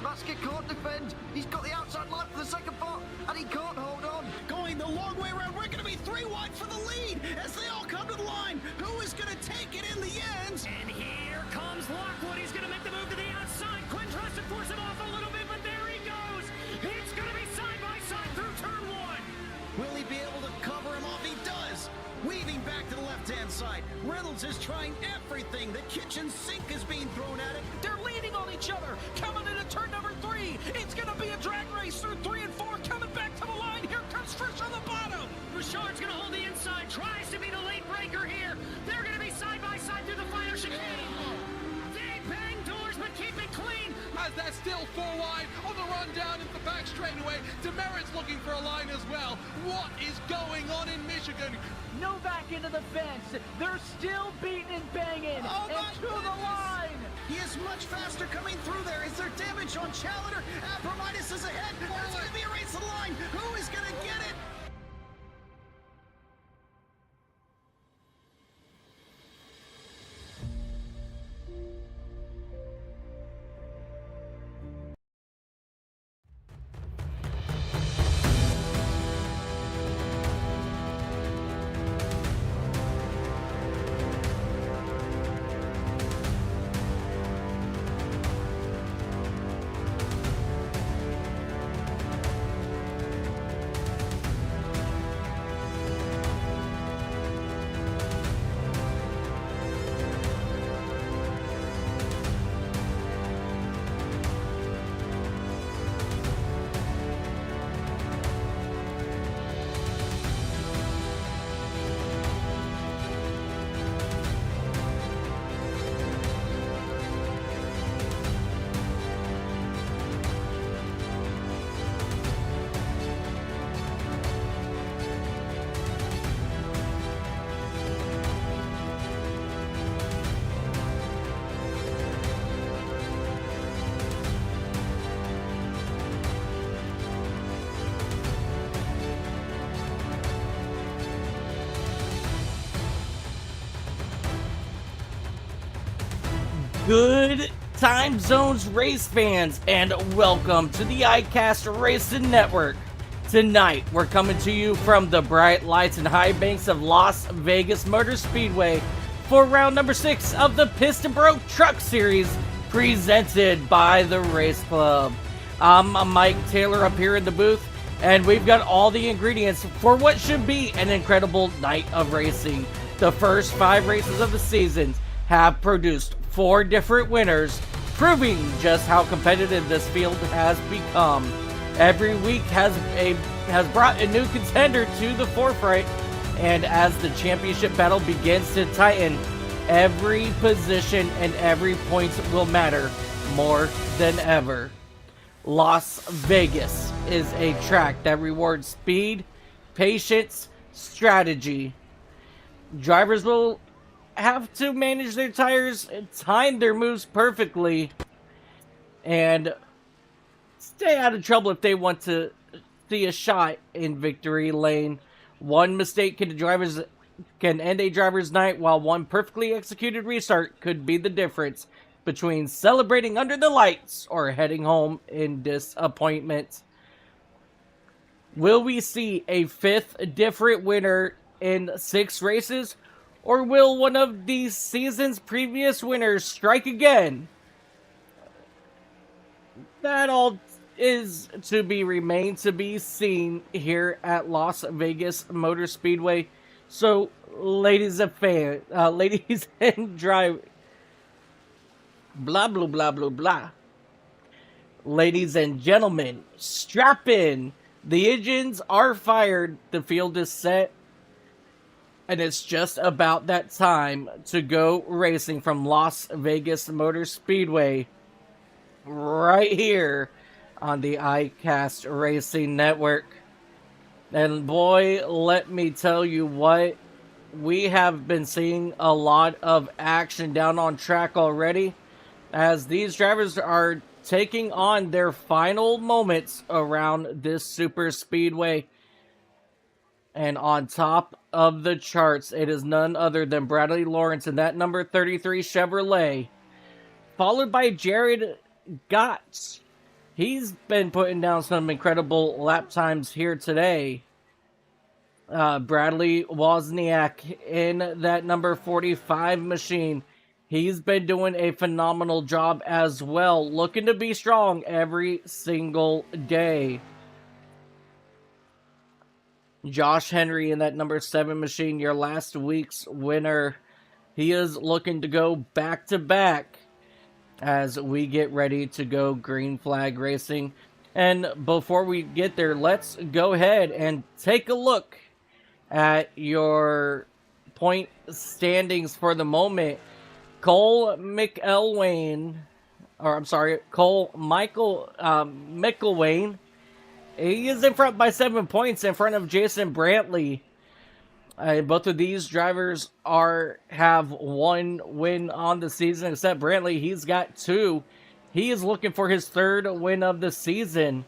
Masker can't defend. He's got the outside line for the second part, and he can't hold on. Going the long way around. We're going to be 3 wide for the lead as they all come to the line. Who is going to take it in the end? And here comes Lockwood. He's going to make the move to the outside. Quinn tries to force him off a little bit, but there he goes. It's going to be side by side through turn 1. Will he be able to cover him off? He does. Weaving back to the left-hand side. Reynolds is trying everything. The kitchen sink is being thrown at it. They're leaning on each other. Coming into turn number 3. It's going to be a drag race through 3 and 4. Coming back to the line. Here comes Frisch on the bottom. Richard's going to hold the inside. Tries to be the late breaker here. They're going to be side by side through the final chicane. They bang doors, but keep it clean. As they're still 4 wide on the run down into the back straightaway. Demerit's looking for a line as well. What is going on in Michigan? Novak into the fence. They're still beating and banging. And to the line. He is much faster coming through there. Is there damage on Challenger? Abramitis is ahead. There's going to be a race to the line. Who is going to get it? Good time zones, race fans, and welcome to the iCast Racing Network. Tonight, we're coming to you from the bright lights and high banks of Las Vegas Motor Speedway for round number 6 of the Pist and Broke Truck Series, presented by the Race Club. I'm Mike Taylor up here in the booth, and we've got all the ingredients for what should be an incredible night of racing. The first 5 races of the season have produced 4 different winners, proving just how competitive this field has become. Every week has brought a new contender to the forefront, and as the championship battle begins to tighten, every position and every point will matter more than ever. Las Vegas is a track that rewards speed, patience, strategy. Drivers will have to manage their tires and time their moves perfectly and stay out of trouble if they want to see a shot in victory lane. One mistake can end a driver's night, while one perfectly executed restart could be the difference between celebrating under the lights or heading home in disappointment. Will we see a fifth different winner in 6 races, or will one of the season's previous winners strike again? That all is to remain to be seen here at Las Vegas Motor Speedway. So, ladies and drivers, blah blah blah blah blah. Ladies and gentlemen, strap in. The engines are fired. The field is set. And it's just about that time to go racing from Las Vegas Motor Speedway. Right here on the iCast Racing Network. And boy, let me tell you what, we have been seeing a lot of action down on track already, as these drivers are taking on their final moments around this super speedway. And on top of the charts, it is none other than Bradley Lawrence in that number 33 Chevrolet, followed by Jared Gotts. He's been putting down some incredible lap times here today. Bradley Wozniak in that number 45 machine. He's been doing a phenomenal job as well, looking to be strong every single day. Josh Henry in that number 7 machine, your last week's winner. He is looking to go back to back as we get ready to go green flag racing. And before we get there, let's go ahead and take a look at your point standings for the moment. Cole McElwain, Cole Michael McElwain, he is in front by 7 points in front of Jason Brantley. Both of these drivers have 1 win on the season, except Brantley. He's got 2. He is looking for his 3rd win of the season.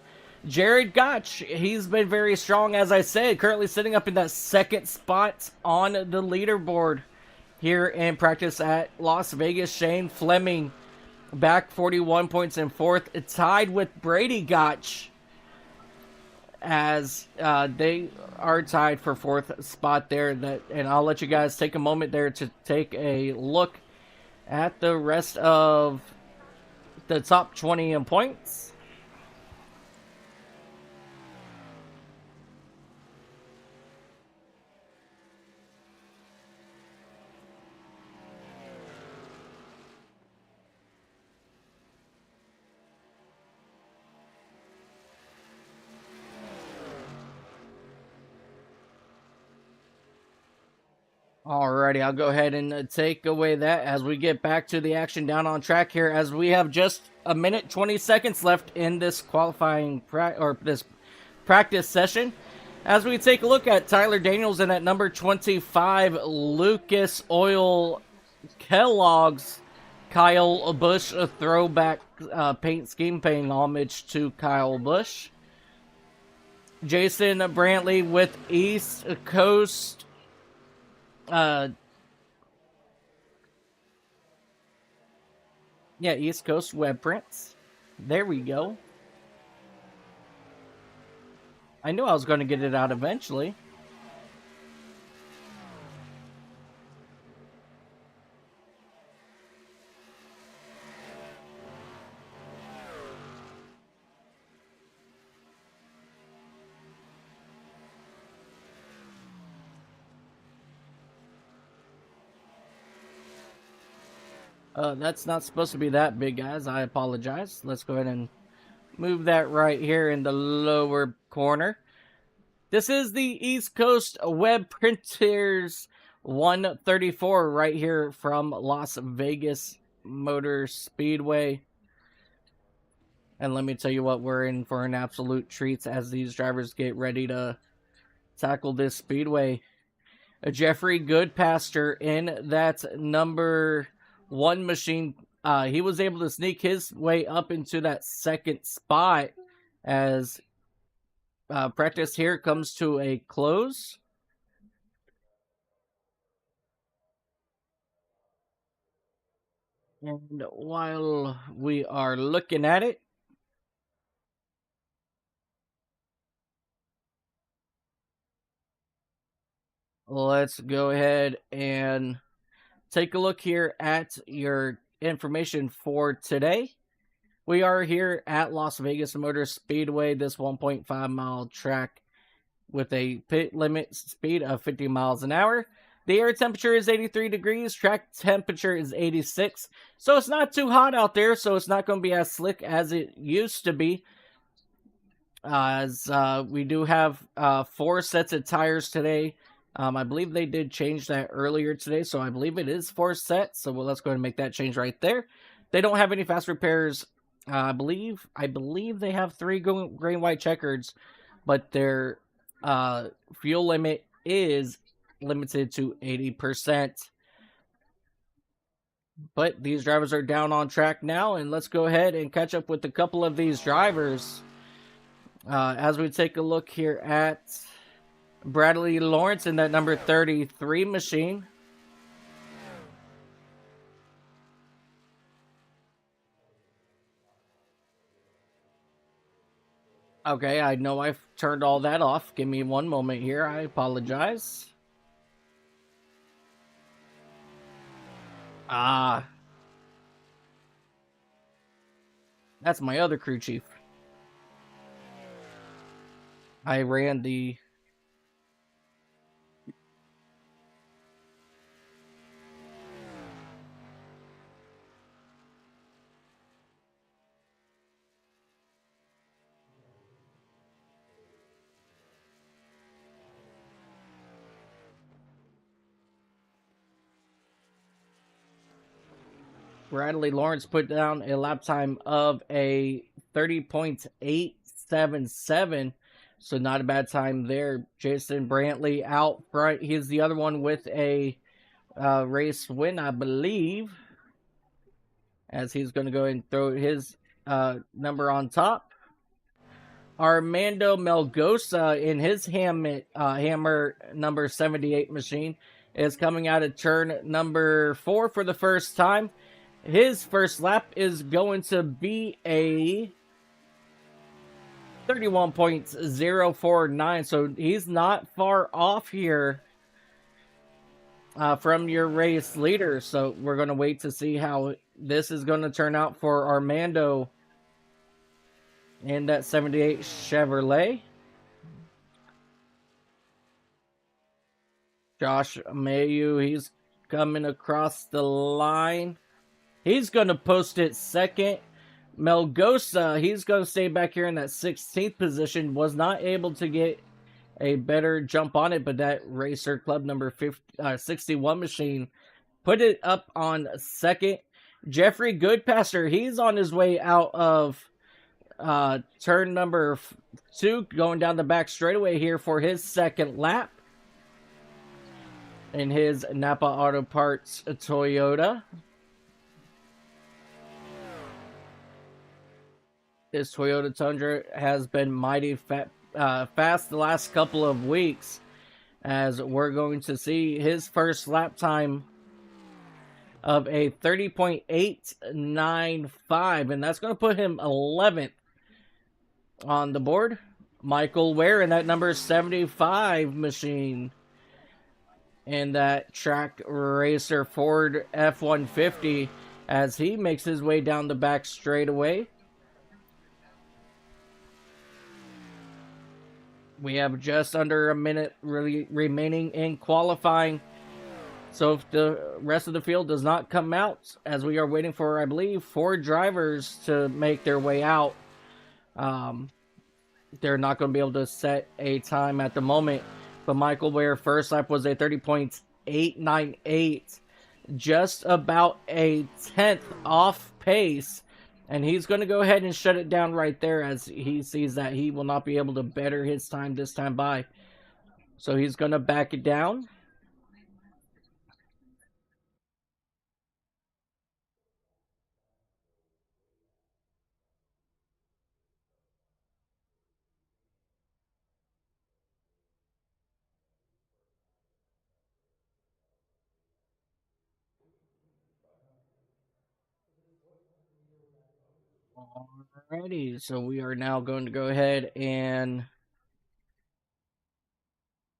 Jared Gotch, he's been very strong, as I said, currently sitting up in that 2nd spot on the leaderboard here in practice at Las Vegas. Shane Fleming back 41 points in 4th, tied with Brady Gotch, as they are tied for 4th spot there. And I'll let you guys take a moment there to take a look at the rest of the top 20 in points. Alrighty, I'll go ahead and take away that as we get back to the action down on track here, as we have just a minute 20 seconds left in this qualifying this practice session. As we take a look at Tyler Daniels and at number 25, Lucas Oil Kellogg's Kyle Busch, a throwback paint scheme paying homage to Kyle Busch. Jason Brantley with East Coast East Coast Web Prints. There we go. I knew I was going to get it out eventually. That's not supposed to be that big, guys. I apologize. Let's go ahead and move that right here in the lower corner. This is the East Coast Web Printers 134 right here from Las Vegas Motor Speedway. And let me tell you what, we're in for an absolute treat as these drivers get ready to tackle this speedway. Jeffrey Goodpaster in that number 1 machine. He was able to sneak his way up into that second spot as practice here comes to a close. And while we are looking at it, let's go ahead and take a look here at your information for today. We are here at Las Vegas Motor Speedway, this 1.5 mile track with a pit limit speed of 50 miles an hour. The air temperature is 83 degrees, track temperature is 86, so it's not too hot out there, so it's not going to be as slick as it used to be. As we do have 4 sets of tires today. I believe they did change that earlier today, so I believe it is 4 sets. So let's go ahead and make that change right there. They don't have any fast repairs. I believe they have 3 green white checkers, but their fuel limit is limited to 80%. But these drivers are down on track now, and let's go ahead and catch up with a couple of these drivers. As we take a look here at Bradley Lawrence in that number 33 machine. Okay, I know I've turned all that off. Give me one moment here. I apologize. That's my other crew chief. I ran the Bradley Lawrence put down a lap time of a 30.877. So not a bad time there. Jason Brantley out front. He's the other one with a race win, I believe. As he's going to go and throw his number on top. Armando Melgosa in his hammer number 78 machine is coming out of turn number 4 for the first time. His first lap is going to be a 31.049, so he's not far off here from your race leader. So we're going to wait to see how this is going to turn out for Armando in that 78 Chevrolet. Josh Mayu, he's coming across the line. He's going to post it second. Melgosa, he's going to stay back here in that 16th position. Was not able to get a better jump on it, but that Racer Club number 61 machine put it up on second. Jeffrey Goodpaster, he's on his way out of turn number 2, going down the back straightaway here for his second lap in his Napa Auto Parts Toyota. This Toyota Tundra has been mighty fast the last couple of weeks, as we're going to see his first lap time of a 30.895, and that's going to put him 11th on the board. Michael Ware in that number 75 machine in that Track Racer Ford F-150 as he makes his way down the back straightaway. We have just under a minute remaining in qualifying. So if the rest of the field does not come out, as we are waiting for, I believe, 4 drivers to make their way out, they're not going to be able to set a time at the moment. But Michael Ware, first lap was a 30.895. 1:08.98, just about a tenth off pace. And he's going to go ahead and shut it down right there as he sees that he will not be able to better his time this time by. So he's going to back it down. Alrighty, so we are now going to go ahead and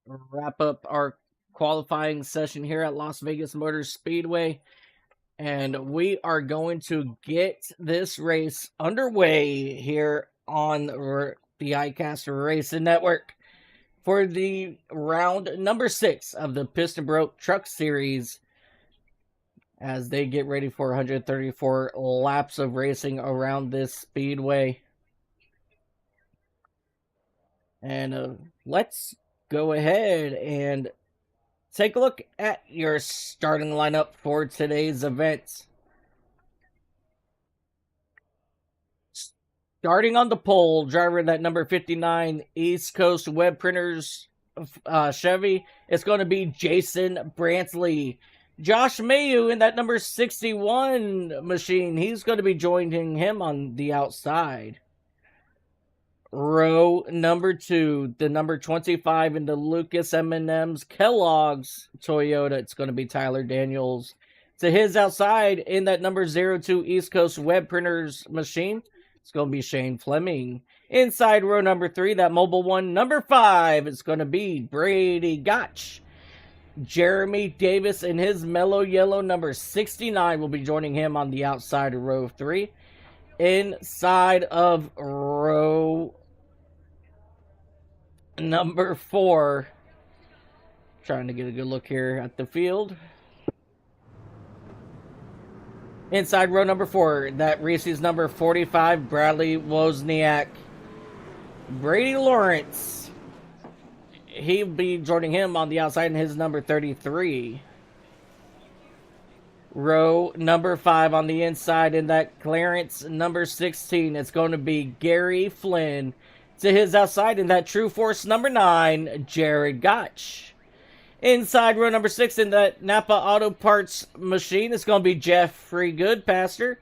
wrap up our qualifying session here at Las Vegas Motor Speedway. And we are going to get this race underway here on the iCaster Racing Network for the round number 6 of the Pist and Broke Truck Series, as they get ready for 134 laps of racing around this speedway. And let's go ahead and take a look at your starting lineup for today's event. Starting on the pole, driver that number 59 East Coast Web Printers Chevy, it's going to be Jason Brantley. Josh Mayu in that number 61 machine, he's going to be joining him on the outside. Row number 2, the number 25 in the Lucas M&M's Kellogg's Toyota, it's going to be Tyler Daniels. To his outside in that number 02 East Coast Web Printers machine, it's going to be Shane Fleming. Inside row number 3, that Mobile One number 5, it's going to be Brady Gotch. Jeremy Davis in his mellow yellow number 69 will be joining him on the outside of row 3. Inside of row number 4, trying to get a good look here at the field. Inside row number 4, that Reese's number 45, Bradley Wozniak. Brady Lawrence, he'll be joining him on the outside in his number 33. Row number 5 on the inside in that Clarence number 16, it's going to be Gary Flynn. To his outside in that True Force number 9, Jared Gotch. Inside row number 6 in that Napa Auto Parts machine, it's going to be Jeffrey Goodpaster.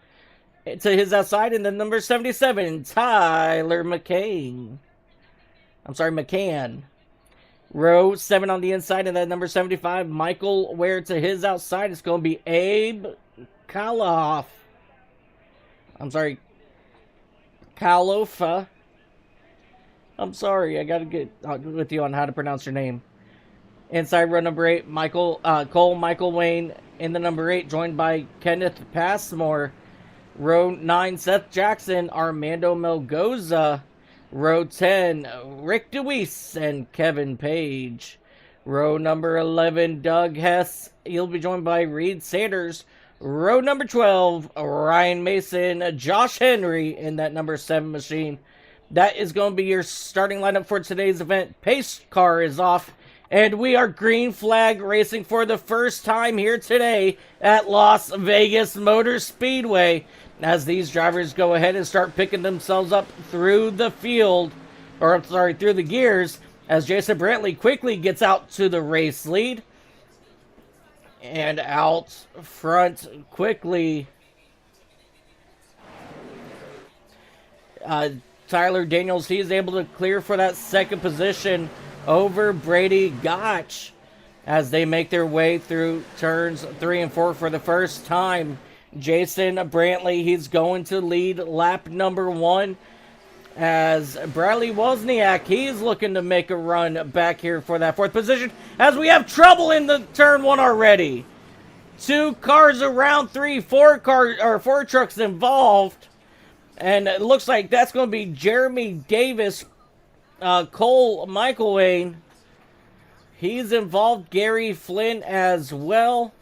To his outside in the number 77, Tyler McCann. Row 7 on the inside in that number 75, Michael Ware. To his outside, it's going to be Abe Kalofa. I'm sorry, I got to get with you on how to pronounce your name. Inside row number 8, Cole Michael Wayne in the number 8, joined by Kenneth Passmore. Row 9, Seth Jackson, Armando Melgoza. Row 10, Rick DeWeese and Kevin Page. Row number 11, Doug Hess. He'll be joined by Reed Sanders. Row number 12, Ryan Mason, Josh Henry in that number 7 machine. That is going to be your starting lineup for today's event. Pace car is off, and we are green flag racing for the first time here today at Las Vegas Motor Speedway, as these drivers go ahead and start picking themselves up through the field, through the gears, as Jason Brantley quickly gets out to the race lead. And out front quickly, Tyler Daniels, he's able to clear for that second position over Brady Gotch as they make their way through turns 3 and 4 for the first time. Jason Brantley, he's going to lead lap number 1 as Bradley Wozniak, he's looking to make a run back here for that 4th position as we have trouble in the turn 1 already. 2 cars around 3, 4 trucks involved, and it looks like that's going to be Jeremy Davis, Cole Michael Wayne. He's involved, Gary Flynn as well.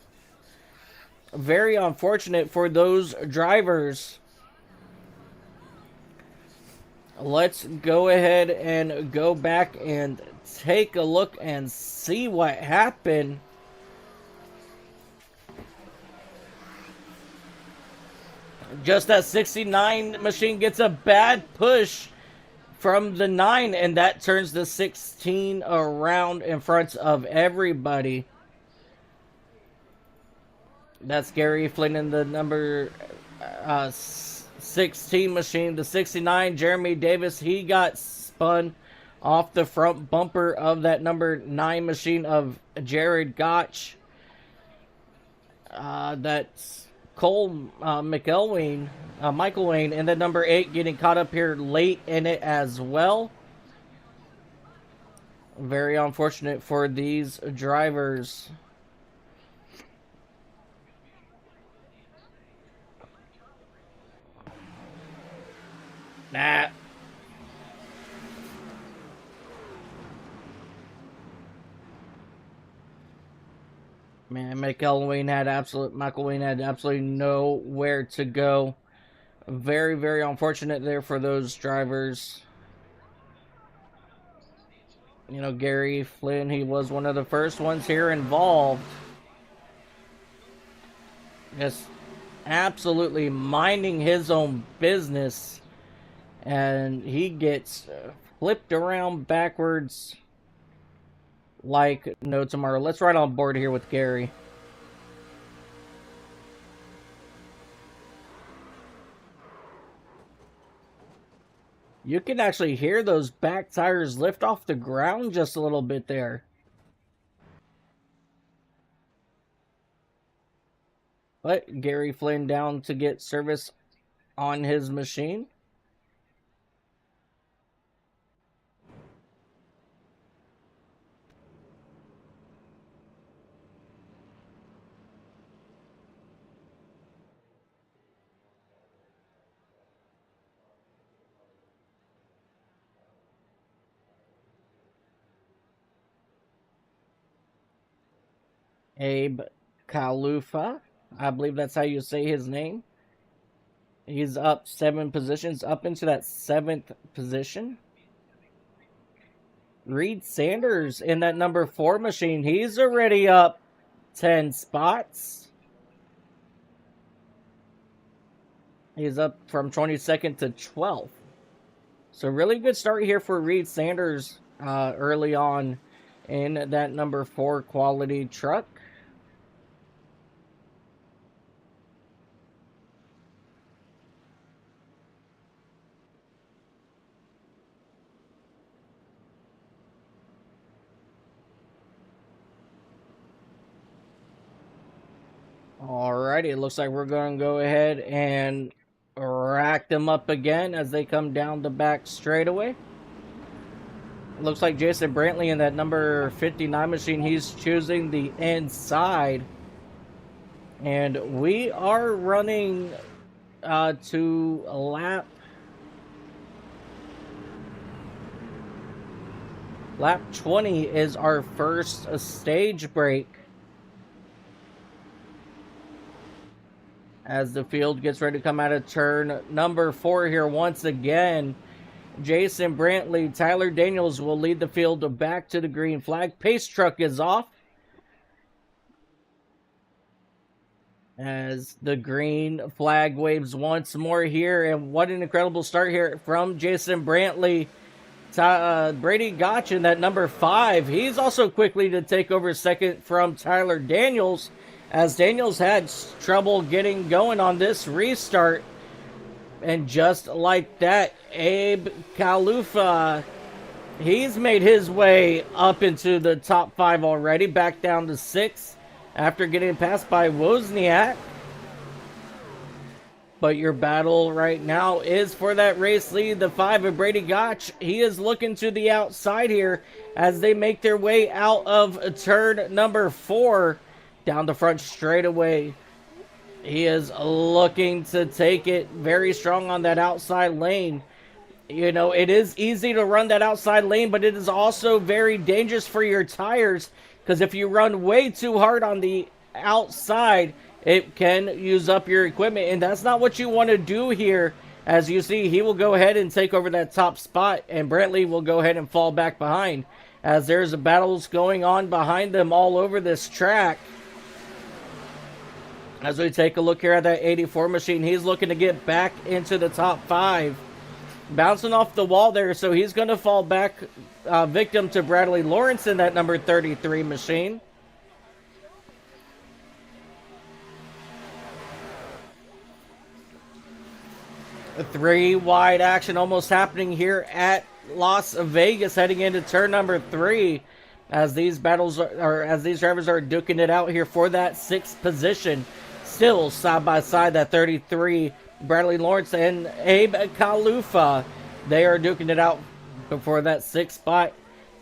Very unfortunate for those drivers. Let's go ahead and go back and take a look and see what happened. Just that 69 machine gets a bad push from the 9, and that turns the 16 around in front of everybody. That's Gary Flynn in the number 16 machine. The 69, Jeremy Davis, he got spun off the front bumper of that number 9 machine of Jared Gotch. That's Cole Michael Wayne, and then number 8 getting caught up here late in it as well. Very unfortunate for these drivers. Nah. Man, Michael Wayne had absolutely nowhere to go. Very, very unfortunate there for those drivers. You know, Gary Flynn, he was one of the first ones here involved. Just absolutely minding his own business. And he gets flipped around backwards like no tomorrow. Let's ride on board here with Gary. You can actually hear those back tires lift off the ground just a little bit there. But Gary Flynn down to get service on his machine. Abe Kalufa, I believe that's how you say his name. He's up 7 positions, up into that 7th position. Reed Sanders in that number 4 machine. He's already up 10 spots. He's up from 22nd to 12th. So really good start here for Reed Sanders early on in that number 4 quality truck. Alrighty, it looks like we're going to go ahead and rack them up again as they come down the back straightaway. Looks like Jason Brantley in that number 59 machine, he's choosing the inside. And we are running to lap 20 is our first stage break. As the field gets ready to come out of turn number 4 here once again. Jason Brantley, Tyler Daniels will lead the field back to the green flag. Pace truck is off. As the green flag waves once more here. And what an incredible start here from Jason Brantley. Brady Gotch in that number 5. He's also quickly to take over second from Tyler Daniels, as Daniels had trouble getting going on this restart. And just like that, Abe Kalufa, he's made his way up into the top 5 already, back down to 6 after getting passed by Wozniak. But your battle right now is for that race lead, the 5 of Brady Gotch. He is looking to the outside here as they make their way out of turn number 4. Down the front straightaway. He is looking to take it very strong on that outside lane. You know, it is easy to run that outside lane, but it is also very dangerous for your tires, because if you run way too hard on the outside, it can use up your equipment, and that's not what you want to do here. As you see, he will go ahead and take over that top spot, and Brantley will go ahead and fall back behind, as there's battles going on behind them all over this track. As we take a look here at that 84 machine, he's looking to get back into the top 5. Bouncing off the wall there, so he's going to fall back victim to Bradley Lawrence in that number 33 machine. A 3 wide action almost happening here at Las Vegas, heading into turn number 3, as these drivers are duking it out here for that 6th position. Still side by side, that 33 Bradley Lawrence and Abe Kalufa. They are duking it out before that 6th spot.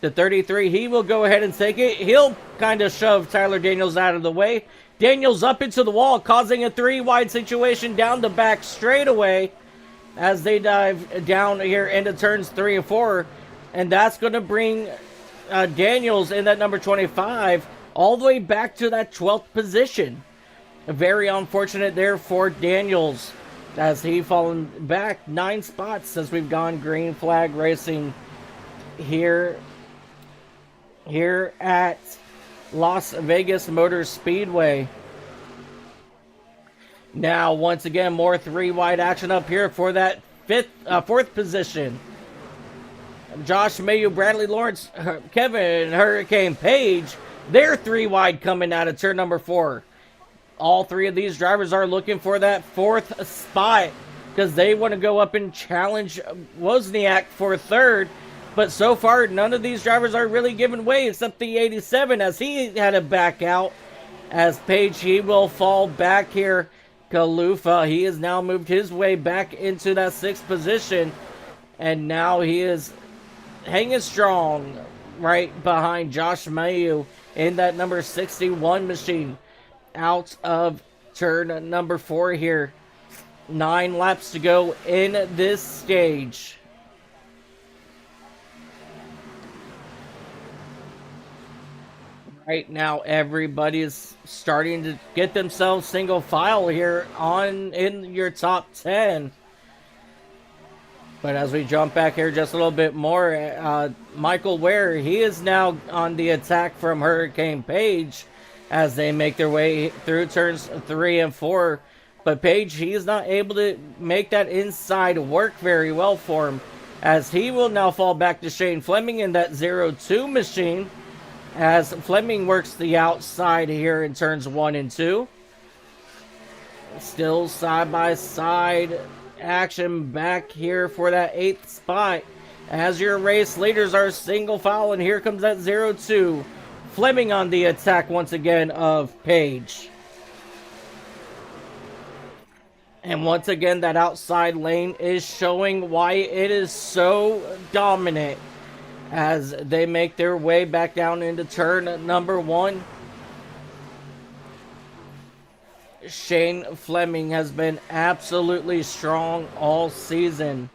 The 33, he will go ahead and take it. He'll kind of shove Tyler Daniels out of the way. Daniels up into the wall, causing a 3 wide situation down the back straightaway as they dive down here into turns 3 and 4. And that's going to bring Daniels in that number 25 all the way back to that 12th position. Very unfortunate there for Daniels, as he fallen back 9 spots since we've gone green flag racing here at Las Vegas Motor Speedway. Now, once again, more 3 wide action up here for that 4th position. Josh Mayu, Bradley Lawrence, Kevin Hurricane Page, they're 3 wide coming out of turn number 4. All 3 of these drivers are looking for that 4th spot because they want to go up and challenge Wozniak for 3rd. But so far, none of these drivers are really giving way except the 87, as he had to back out. As Page, he will fall back here. Kalufa, he has now moved his way back into that 6th position. And now he is hanging strong right behind Josh Mayu in that number 61 machine. Out of turn number 4 here. 9 laps to go in this stage. Right now, everybody is starting to get themselves single file here in your top 10. But as we jump back here just a little bit more, Michael Ware, he is now on the attack from Hurricane Page as they make their way through turns 3 and 4. But Page, he is not able to make that inside work very well for him, as he will now fall back to Shane Fleming in that 0-2 machine, as Fleming works the outside here in turns 1 and 2. Still side by side action back here for that 8th spot, as your race leaders are single file, and here comes that 0-2. Fleming on the attack once again of Page. And once again, that outside lane is showing why it is so dominant as they make their way back down into turn number 1. Shane Fleming has been absolutely strong all season.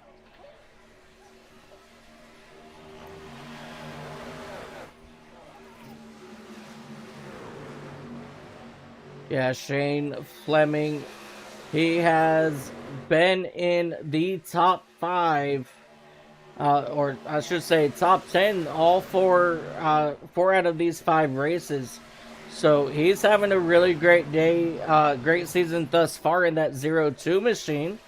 Yeah, Shane Fleming, he has been in the top 5, or I should say top 10, all 4 out of these 5 races. So he's having a really great day, great season thus far in that 0-2 machine.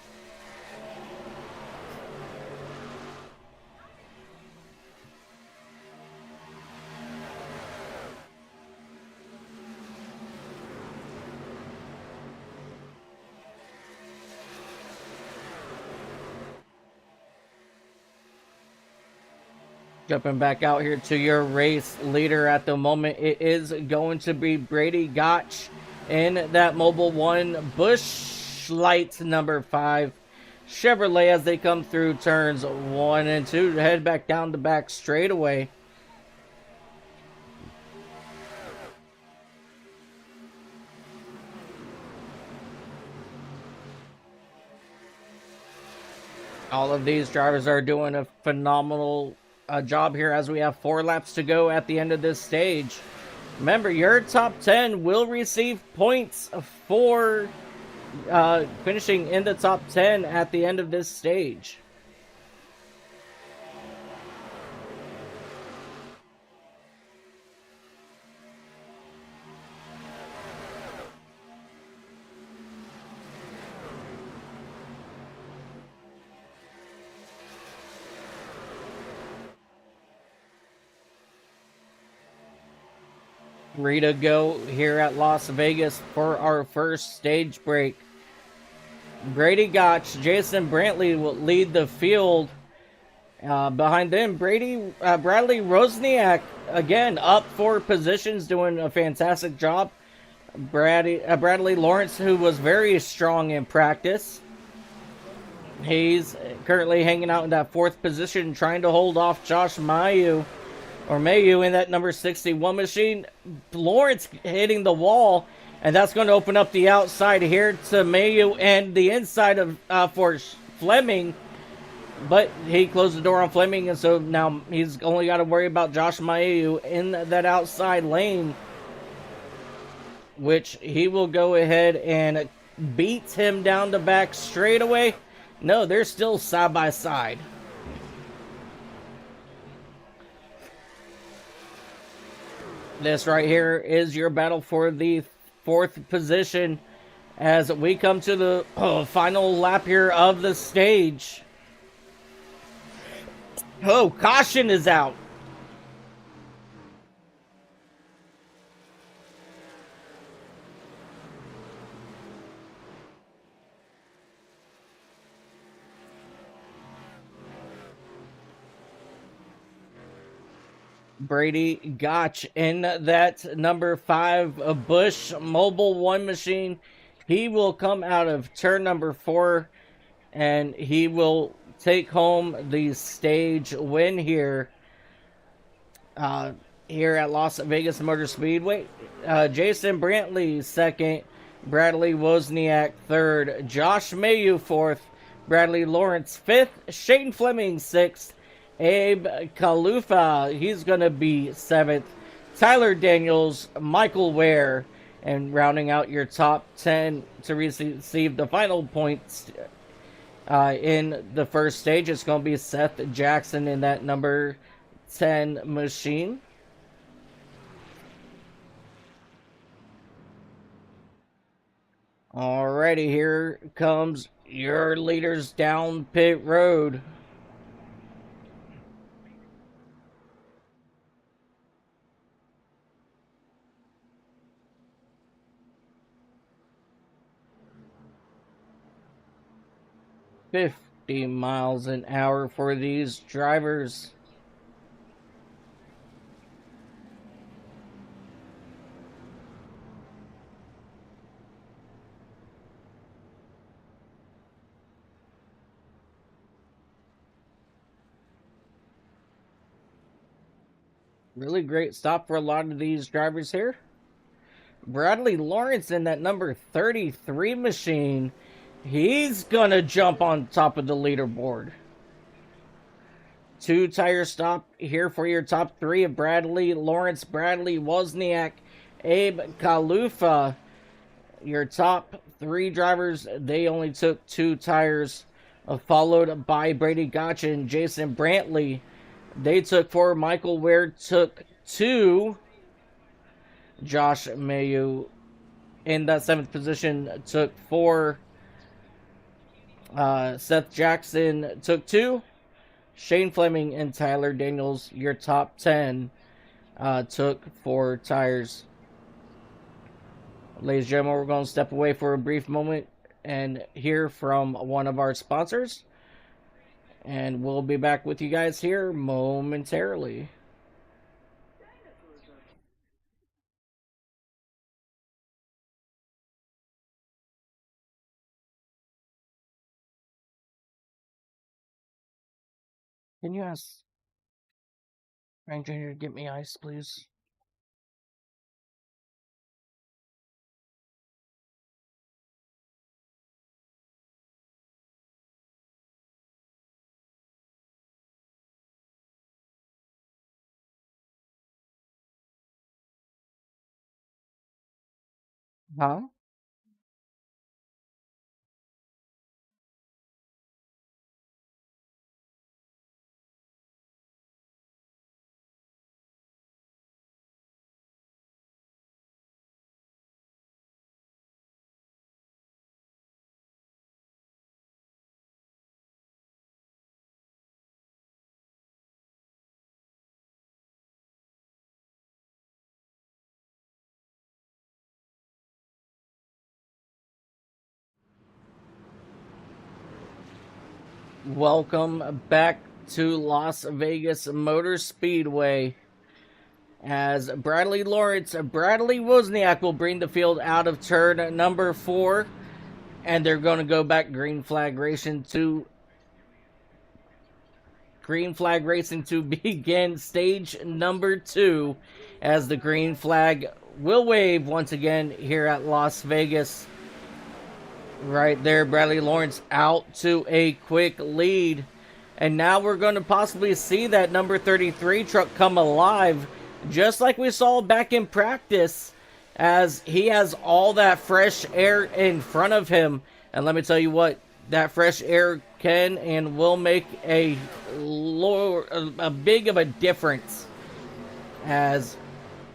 Jumping back out here to your race leader at the moment, it is going to be Brady Gotch in that Mobile 1 Busch Light number 5 Chevrolet, as they come through turns 1 and 2 to head back down the back straightaway. All of these drivers are doing a phenomenal job here as we have 4 laps to go at the end of this stage. Remember, your top 10 will receive points for finishing in the top 10 at the end of this stage. Free to go here at Las Vegas for our first stage break. Brady Gotch, Jason Brantley will lead the field. Behind them, Bradley Rosniak, again, up 4 positions, doing a fantastic job. Bradley Lawrence, who was very strong in practice. He's currently hanging out in that 4th position, trying to hold off Josh Mayu in that number 61 machine. Lawrence hitting the wall, and that's going to open up the outside here to Mayu and the inside of for Fleming. But he closed the door on Fleming, and so now he's only got to worry about Josh Mayu in that outside lane, which he will go ahead and beat him down the back straightaway. No, they're still side by side. This right here is your battle for the 4th position as we come to the final lap here of the stage. Oh, caution is out. Brady Gotch in that number 5 Bush Mobile 1 machine. He will come out of turn number 4, and he will take home the stage win here at Las Vegas Motor Speedway. Jason Brantley 2nd, Bradley Wozniak 3rd, Josh Mayu 4th, Bradley Lawrence 5th, Shane Fleming 6th, Abe Kalufa, he's going to be 7th, Tyler Daniels, Michael Ware, and rounding out your top 10 to receive the final points in the first stage, it's going to be Seth Jackson in that number 10 machine. Alrighty, here comes your leaders down pit road. $50 miles an hour for these drivers. Really great stop for a lot of these drivers here. Bradley Lawrence in that number 33 machine. He's gonna jump on top of the leaderboard. 2 tire stop here for your top 3 of Bradley Lawrence, Bradley Wozniak, Abe Kalufa. Your top 3 drivers, they only took 2 tires, followed by Brady Gotch and Jason Brantley. They took 4. Michael Ware took 2. Josh Mayu in that 7th position took 4. Seth Jackson took 2. Shane Fleming and Tyler Daniels, your top 10, took 4 tires. Ladies and gentlemen, we're going to step away for a brief moment and hear from one of our sponsors. And we'll be back with you guys here momentarily. Can you ask Frank Jr. to get me ice, please? Huh? Welcome back to Las Vegas Motor Speedway. As Bradley Wozniak will bring the field out of turn number 4. And they're going to go back green flag racing to begin stage number 2. As the green flag will wave once again here at Las Vegas. Right there, Bradley Lawrence out to a quick lead. And now we're going to possibly see that number 33 truck come alive, just like we saw back in practice, as he has all that fresh air in front of him. And let me tell you what, that fresh air can and will make a big of a difference as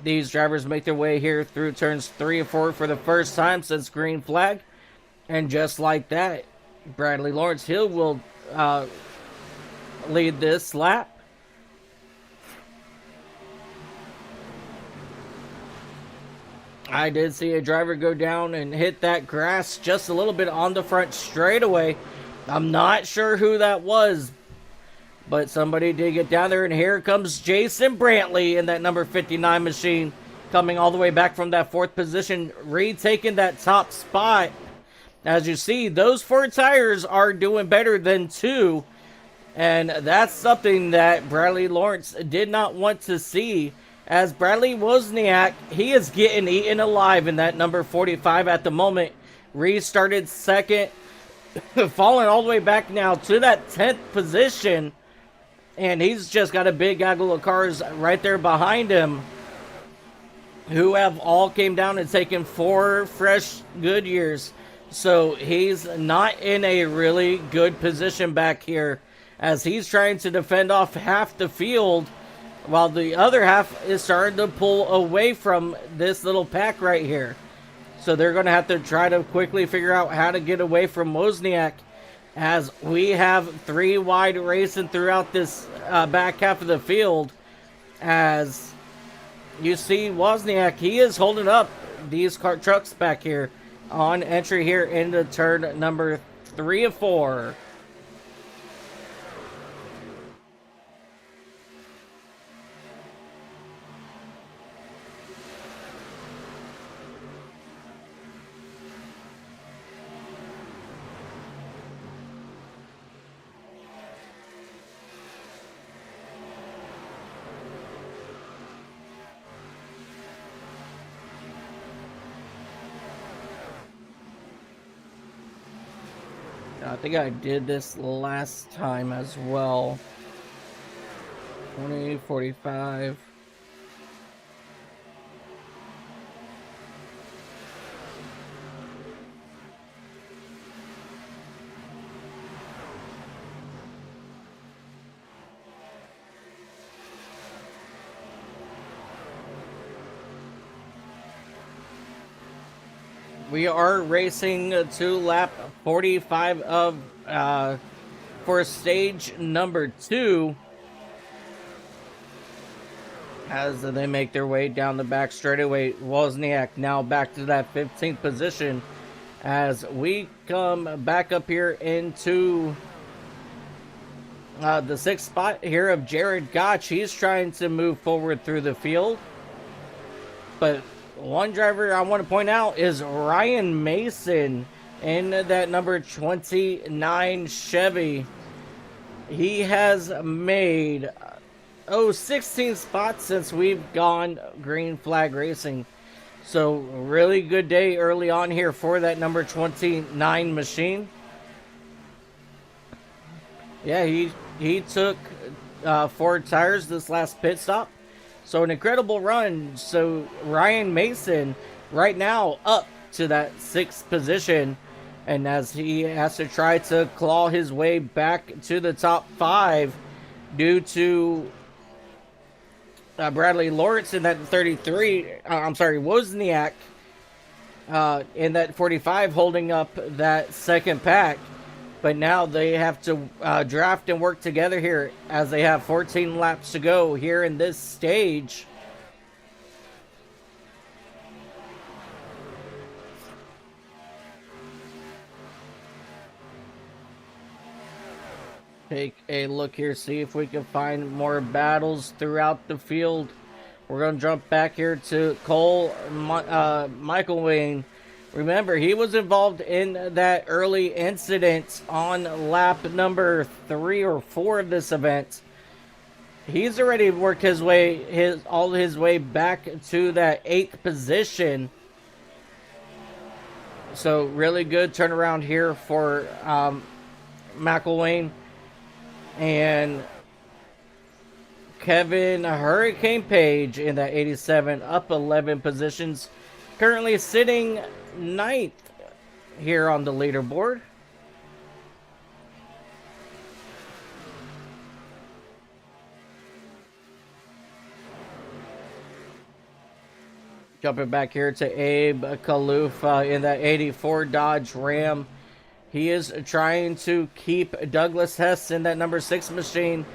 these drivers make their way here through turns 3 and 4 for the first time since green flag. And just like that, Bradley Lawrence Hill will lead this lap. I did see a driver go down and hit that grass just a little bit on the front straightaway. I'm not sure who that was, but somebody did get down there. And here comes Jason Brantley in that number 59 machine, coming all the way back from that 4th position, retaking that top spot. As you see, those 4 tires are doing better than 2. And that's something that Bradley Lawrence did not want to see. As Bradley Wozniak, he is getting eaten alive in that number 45 at the moment. Restarted 2nd. Falling all the way back now to that 10th position. And he's just got a big gaggle of cars right there behind him, who have all came down and taken 4 fresh Goodyears. So he's not in a really good position back here, as he's trying to defend off half the field, while the other half is starting to pull away from this little pack right here. So they're going to have to try to quickly figure out how to get away from Wozniak, as we have 3 wide racing throughout this back half of the field. As you see, Wozniak, he is holding up these trucks back here on entry here into turn number 3 of 4. I think I did this last time as well. 20, 45. We are racing to lap 45 of for stage number 2, as they make their way down the back straightaway. Wozniak now back to that 15th position, as we come back up here into the 6th spot here of Jared Gotch. He's trying to move forward through the field, but one driver I want to point out is Ryan Mason in that number 29 Chevy. He has made 16 spots since we've gone green flag racing. So really good day early on here for that number 29 machine. Yeah, he took 4 tires this last pit stop. So an incredible run. So Ryan Mason right now up to that 6th position. And as he has to try to claw his way back to the top 5 due to Bradley Lawrence in that 33, Wozniak in that 45 holding up that 2nd pack. But now they have to draft and work together here, as they have 14 laps to go here in this stage. Take a look here, see if we can find more battles throughout the field. We're going to jump back here to Michael Wayne. Remember, he was involved in that early incident on lap number 3 or 4 of this event. He's already worked his way, all his way back to that 8th position. So really good turnaround here for McElwain. And Kevin Hurricane Page in that 87, up 11 positions. Currently sitting 9th here on the leaderboard. Jumping back here to Abe Kalufa in that 84 Dodge Ram. He is trying to keep Douglas Hess in that number 6 machine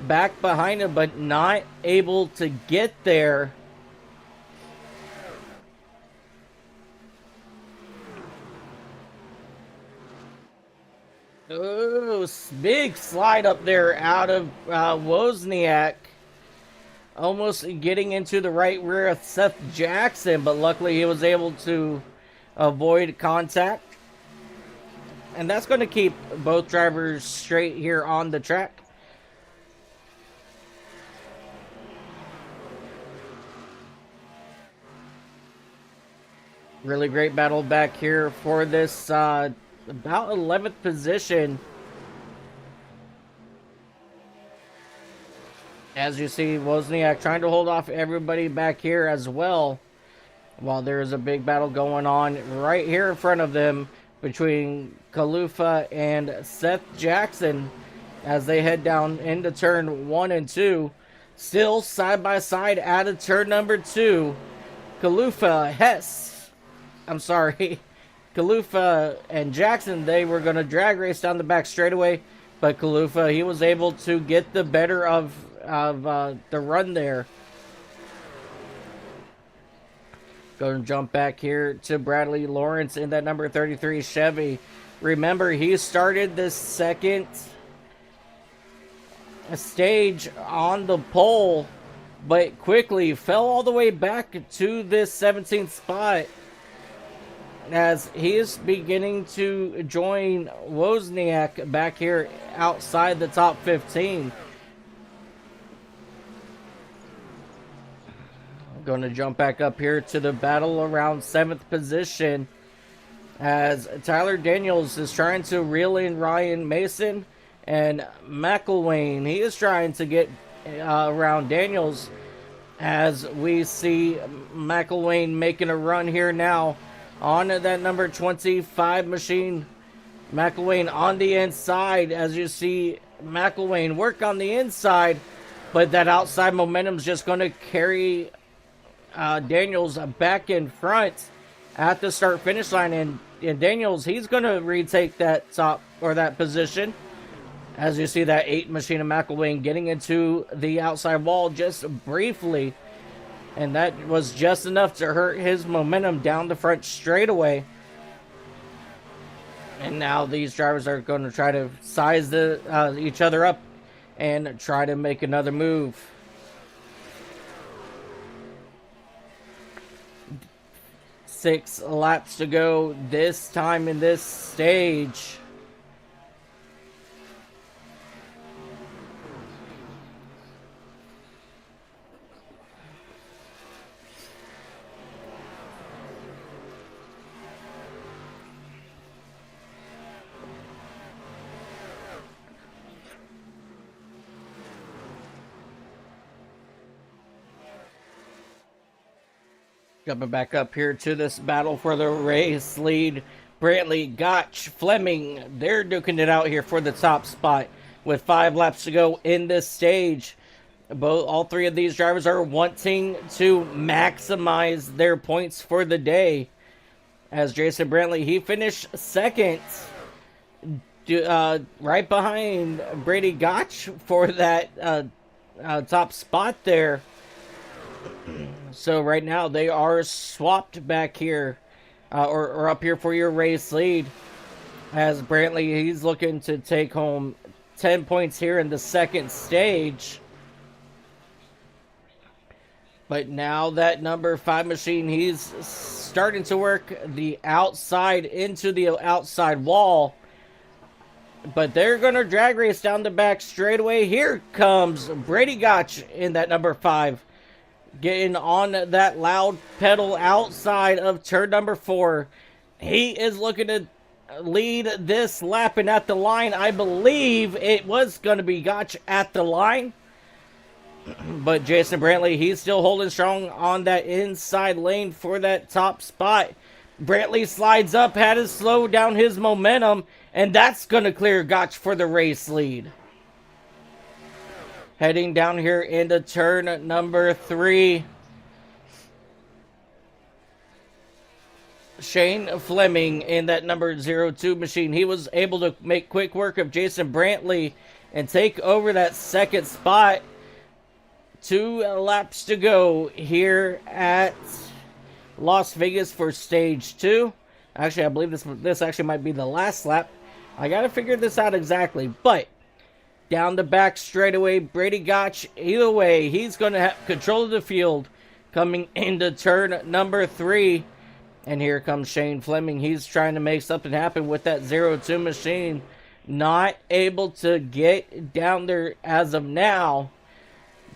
back behind him, but not able to get there. Oh, big slide up there out of Wozniak. Almost getting into the right rear of Seth Jackson, but luckily he was able to avoid contact. And that's going to keep both drivers straight here on the track. Really great battle back here for this about 11th position. As you see, Wozniak trying to hold off everybody back here as well. While there is a big battle going on right here in front of them between Kalufa and Seth Jackson as they head down into turn 1 and 2. Still side by side out of turn number 2. Kalufa and Jackson, they were going to drag race down the back straightaway, but Kalufa, he was able to get the better of the run there. Going to jump back here to Bradley Lawrence in that number 33 Chevy. Remember, he started this second stage on the pole, but quickly fell all the way back to this 17th spot as he is beginning to join Wozniak back here outside the top 15. Going to jump back up here to the battle around 7th position as Tyler Daniels is trying to reel in Ryan Mason, and McElwain, he is trying to get around Daniels as we see McElwain making a run here now on that number 25 machine. McElwain on the inside as you see McElwain work on the inside, but that outside momentum is just going to carry Daniels back in front at the start finish line, and Daniels, he's going to retake that top or that position as you see that 8 machine of McElwain getting into the outside wall just briefly, and that was just enough to hurt his momentum down the front straightaway. And now these drivers are going to try to size each other up and try to make another move. 6 laps to go this time in this stage. Jumping back up here to this battle for the race lead. Brantley, Gotch, Fleming, they're duking it out here for the top spot with 5 laps to go in this stage. All 3 of these drivers are wanting to maximize their points for the day. As Jason Brantley, he finished 2nd, right behind Brady Gotch for that top spot there. So right now they are swapped back here, or up here for your race lead. As Brantley, he's looking to take home 10 points here in the second stage. But now that number 5 machine, he's starting to work the outside into the outside wall. But they're going to drag race down the back straightaway. Here comes Brady Gotch in that number 5. Getting on that loud pedal outside of turn number 4. He is looking to lead this lap, and at the line, I believe it was going to be Gotch at the line. But Jason Brantley, he's still holding strong on that inside lane for that top spot. Brantley slides up, had to slow down his momentum, and that's going to clear Gotch for the race lead. Heading down here into turn number 3. Shane Fleming in that number 02 machine. He was able to make quick work of Jason Brantley and take over that second spot. 2 laps to go here at Las Vegas for stage 2. Actually, I believe this actually might be the last lap. I gotta figure this out exactly, but down the back straightaway, Brady Gotch, either way, he's gonna have control of the field coming into turn number 3. And here comes Shane Fleming. He's trying to make something happen with that 02 machine. Not able to get down there as of now.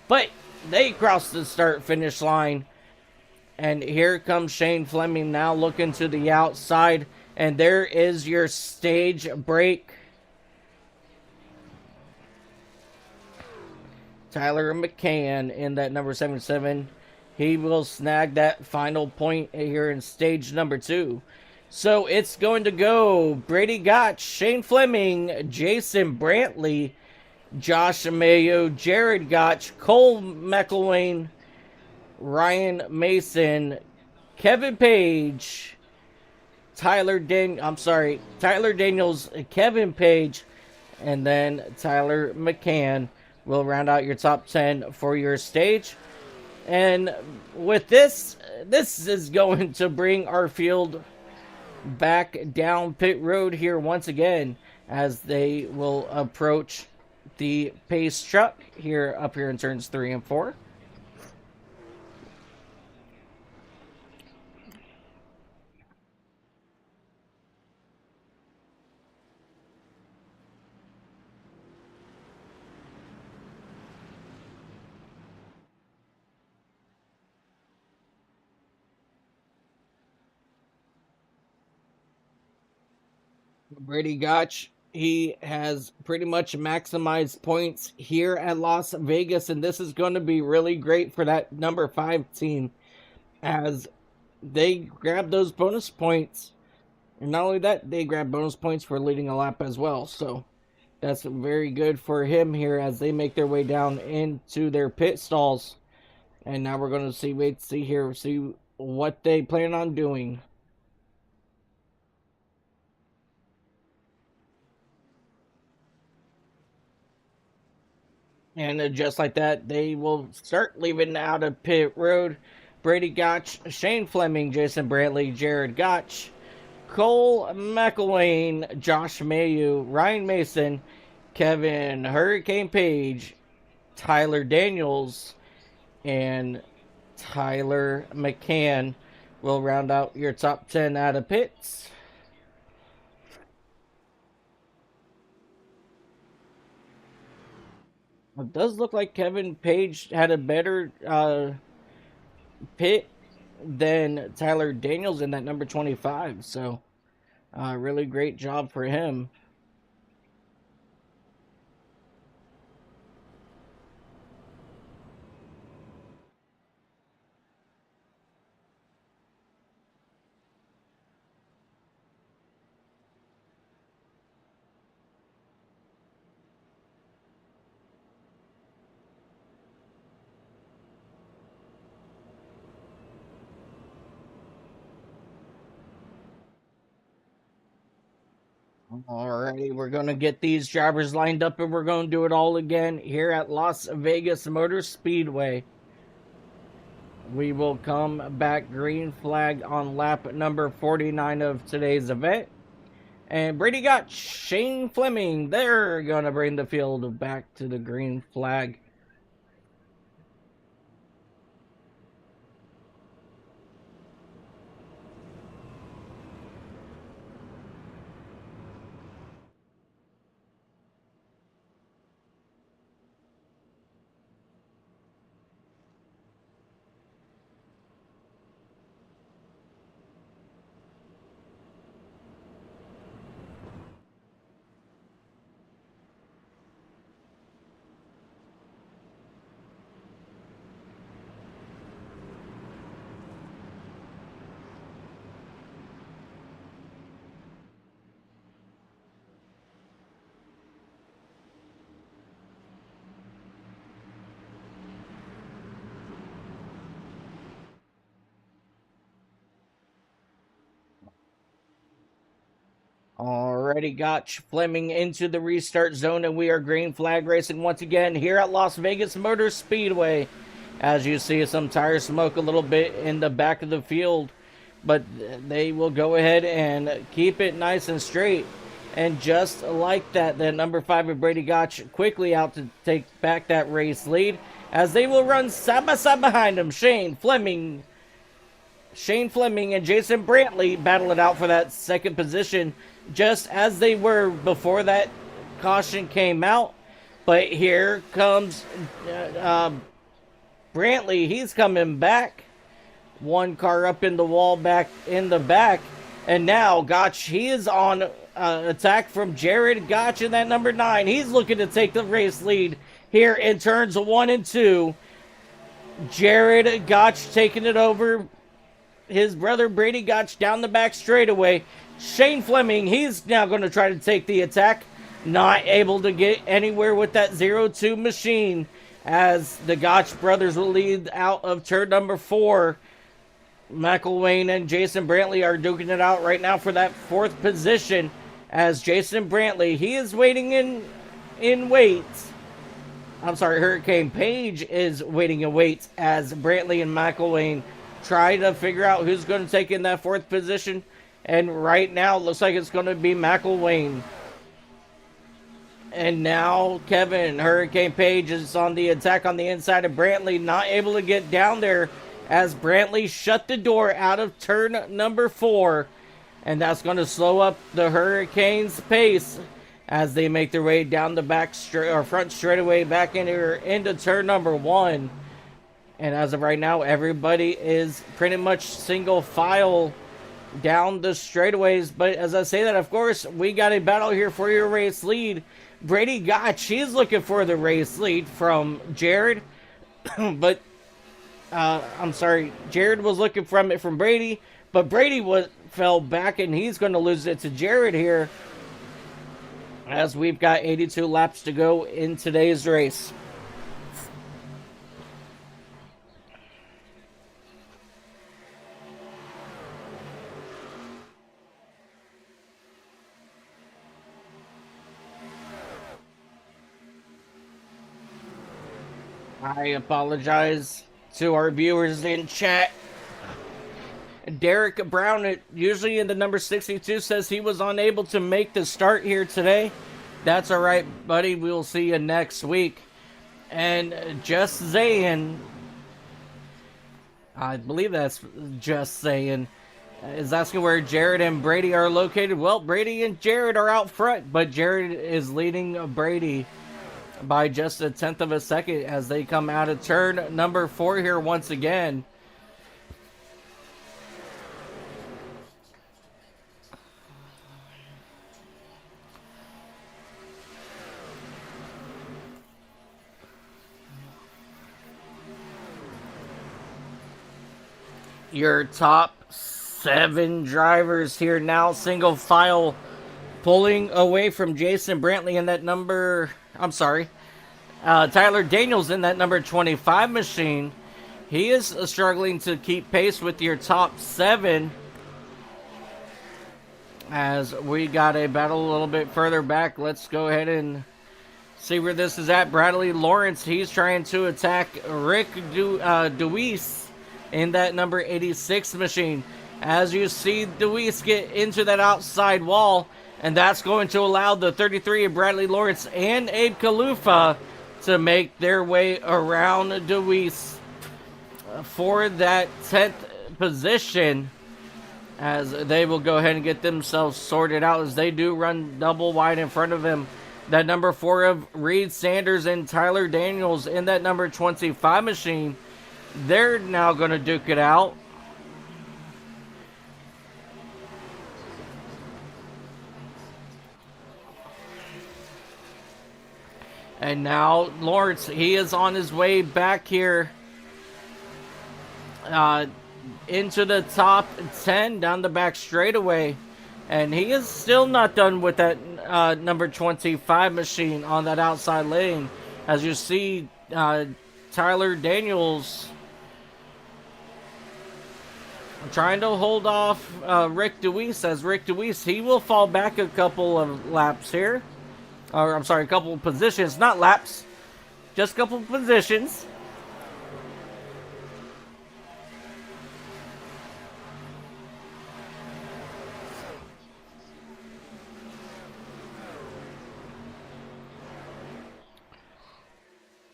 But they cross the start-finish line. And here comes Shane Fleming now looking to the outside. And there is your stage break. Tyler McCann in that number 77. He will snag that final point here in stage number 2. So it's going to go Brady Gotch, Shane Fleming, Jason Brantley, Josh Mayo, Jared Gotch, Cole McElwain, Ryan Mason, Kevin Page, Tyler Daniels, Kevin Page, and then Tyler McCann will round out your top 10 for your stage. And with this is going to bring our field back down pit road here once again as they will approach the pace truck here up here in turns 3 and 4. Brady Gotch, he has pretty much maximized points here at Las Vegas, and this is going to be really great for that number 5 team as they grab those bonus points. And not only that, they grab bonus points for leading a lap as well. So that's very good for him here as they make their way down into their pit stalls. And now we're going to see what they plan on doing. And just like that, they will start leaving out of pit road. Brady Gotch, Shane Fleming, Jason Brantley, Jared Gotch, Cole McElwain, Josh Mayu, Ryan Mason, Kevin Hurricane Page, Tyler Daniels, and Tyler McCann will round out your top 10 out of pits. It does look like Kevin Page had a better pit than Tyler Daniels in that number 25. So, really great job for him. Alrighty, we're going to get these drivers lined up and we're going to do it all again here at Las Vegas Motor Speedway. We will come back green flag on lap number 49 of today's event. And Brady got Shane Fleming. They're going to bring the field back to the green flag. Already got Fleming into the restart zone, and we are green flag racing once again here at Las Vegas Motor Speedway. As you see, some tire smoke a little bit in the back of the field, but they will go ahead and keep it nice and straight. And just like that, the number 5 of Brady Gotch quickly out to take back that race lead, as they will run side by side behind him. Shane Fleming and Jason Brantley battle it out for that second position, just as they were before that caution came out. But here comes Brantley. He's coming back. One car up in the wall back in the back. And now Gotch, he is on attack from Jared Gotch in that number 9. He's looking to take the race lead here in turns 1 and 2. Jared Gotch taking it over his brother Brady Gotch down the back straightaway. Shane Fleming, he's now going to try to take the attack. Not able to get anywhere with that 0-2 machine, as the Gotch brothers will lead out of turn number 4. McElwain and Jason Brantley are duking it out right now for that 4th position, as Jason Brantley, he is waiting in wait. I'm sorry, Hurricane Page is waiting in wait, as Brantley and McElwain try to figure out who's going to take in that 4th position. And right now, it looks like it's going to be McElwain. And now Kevin Hurricane Page is on the attack on the inside of Brantley, not able to get down there, as Brantley shut the door out of turn number 4. And that's going to slow up the Hurricanes' pace as they make their way down the back front straightaway back into turn number 1. And as of right now, everybody is pretty much single file down the straightaways. But as I say that, of course, we got a battle here for your race lead. Brady Gotch, he's looking for the race lead from Jared. But, I'm sorry, Jared was looking from it from Brady. But Brady fell back, and he's going to lose it to Jared here, as we've got 82 laps to go in today's race. I apologize to our viewers in chat. Derek Brown, usually in the number 62, says he was unable to make the start here today. That's all right, buddy. We'll see you next week. And Just Zayn, I believe that's Just Zayn, is asking where Jared and Brady are located. Well, Brady and Jared are out front, but Jared is leading Brady by just 1/10 of a second as they come out of turn number 4 here once again. Your top 7 drivers here now, single file, pulling away from Jason Brantley in that number, I'm sorry, Tyler Daniels in that number 25 machine. He is struggling to keep pace with your top 7, as we got a battle a little bit further back. Let's go ahead and see where this is at. Bradley Lawrence, he's trying to attack Rick Deweese in that number 86 machine. As you see Deweese get into that outside wall, And that's going to allow the 33 of Bradley Lawrence and Abe Kalufa to make their way around Deweese for that 10th position, as they will go ahead and get themselves sorted out as they do run double wide in front of him. That number 4 of Reed Sanders and Tyler Daniels in that number 25 machine. They're now going to duke it out. And now Lawrence, he is on his way back here into the top 10 down the back straightaway. And he is still not done with that number 25 machine on that outside lane. As you see, Tyler Daniels trying to hold off Rick Deweese, as Rick Deweese, he will fall back a couple of laps here. Or, I'm sorry, a couple of positions, not laps, just a couple of positions.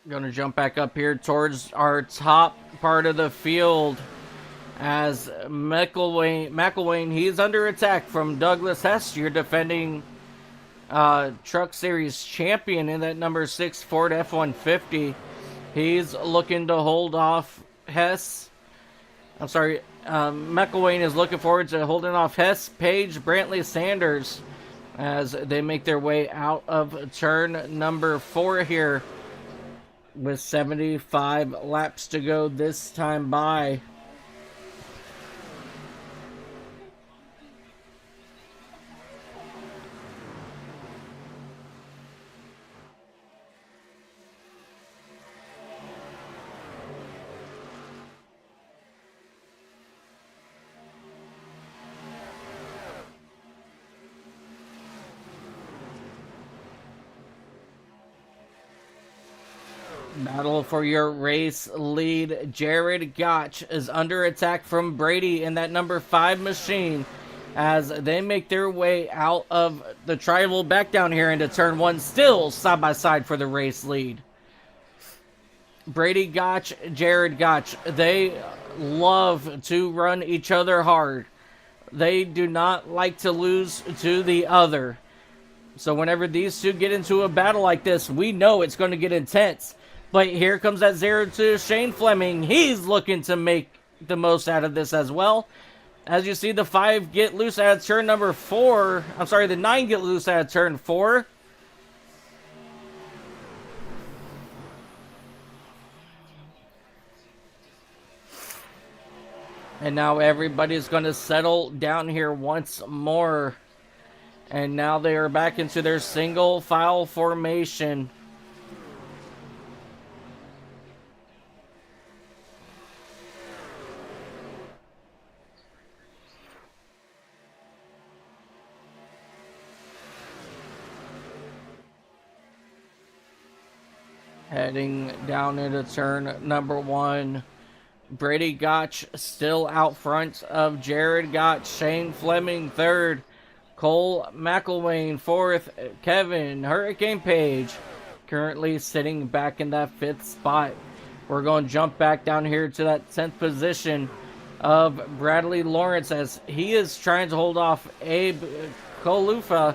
Going to jump back up here towards our top part of the field as McElwain, he's under attack from Douglas Hess, your defending Truck Series champion in that number 6 Ford F-150. He's looking to hold off Hess. I'm sorry, McElwain is looking forward to holding off Hess, Page, Brantley, Sanders as they make their way out of turn number 4 here with 75 laps to go this time by. Battle for your race lead. Jared Gotch is under attack from Brady in that number 5 machine as they make their way out of the tribal back down here into turn 1, still side by side for the race lead. Brady Gotch, Jared Gotch, they love to run each other hard. They do not like to lose to the other. So whenever these two get into a battle like this, we know it's going to get intense. But here comes that 0-2 Shane Fleming. He's looking to make the most out of this as well. As you see, the 5 get loose out of turn number 4. I'm sorry, the 9 get loose out of turn 4. And now everybody's going to settle down here once more. And now they are back into their single file formation. Heading down into turn number 1. Brady Gotch still out front of Jared Gotch. Shane Fleming 3rd. Cole McElwain 4th. Kevin Hurricane Page currently sitting back in that 5th spot. We're going to jump back down here to that 10th position of Bradley Lawrence as he is trying to hold off Abe Kalufa.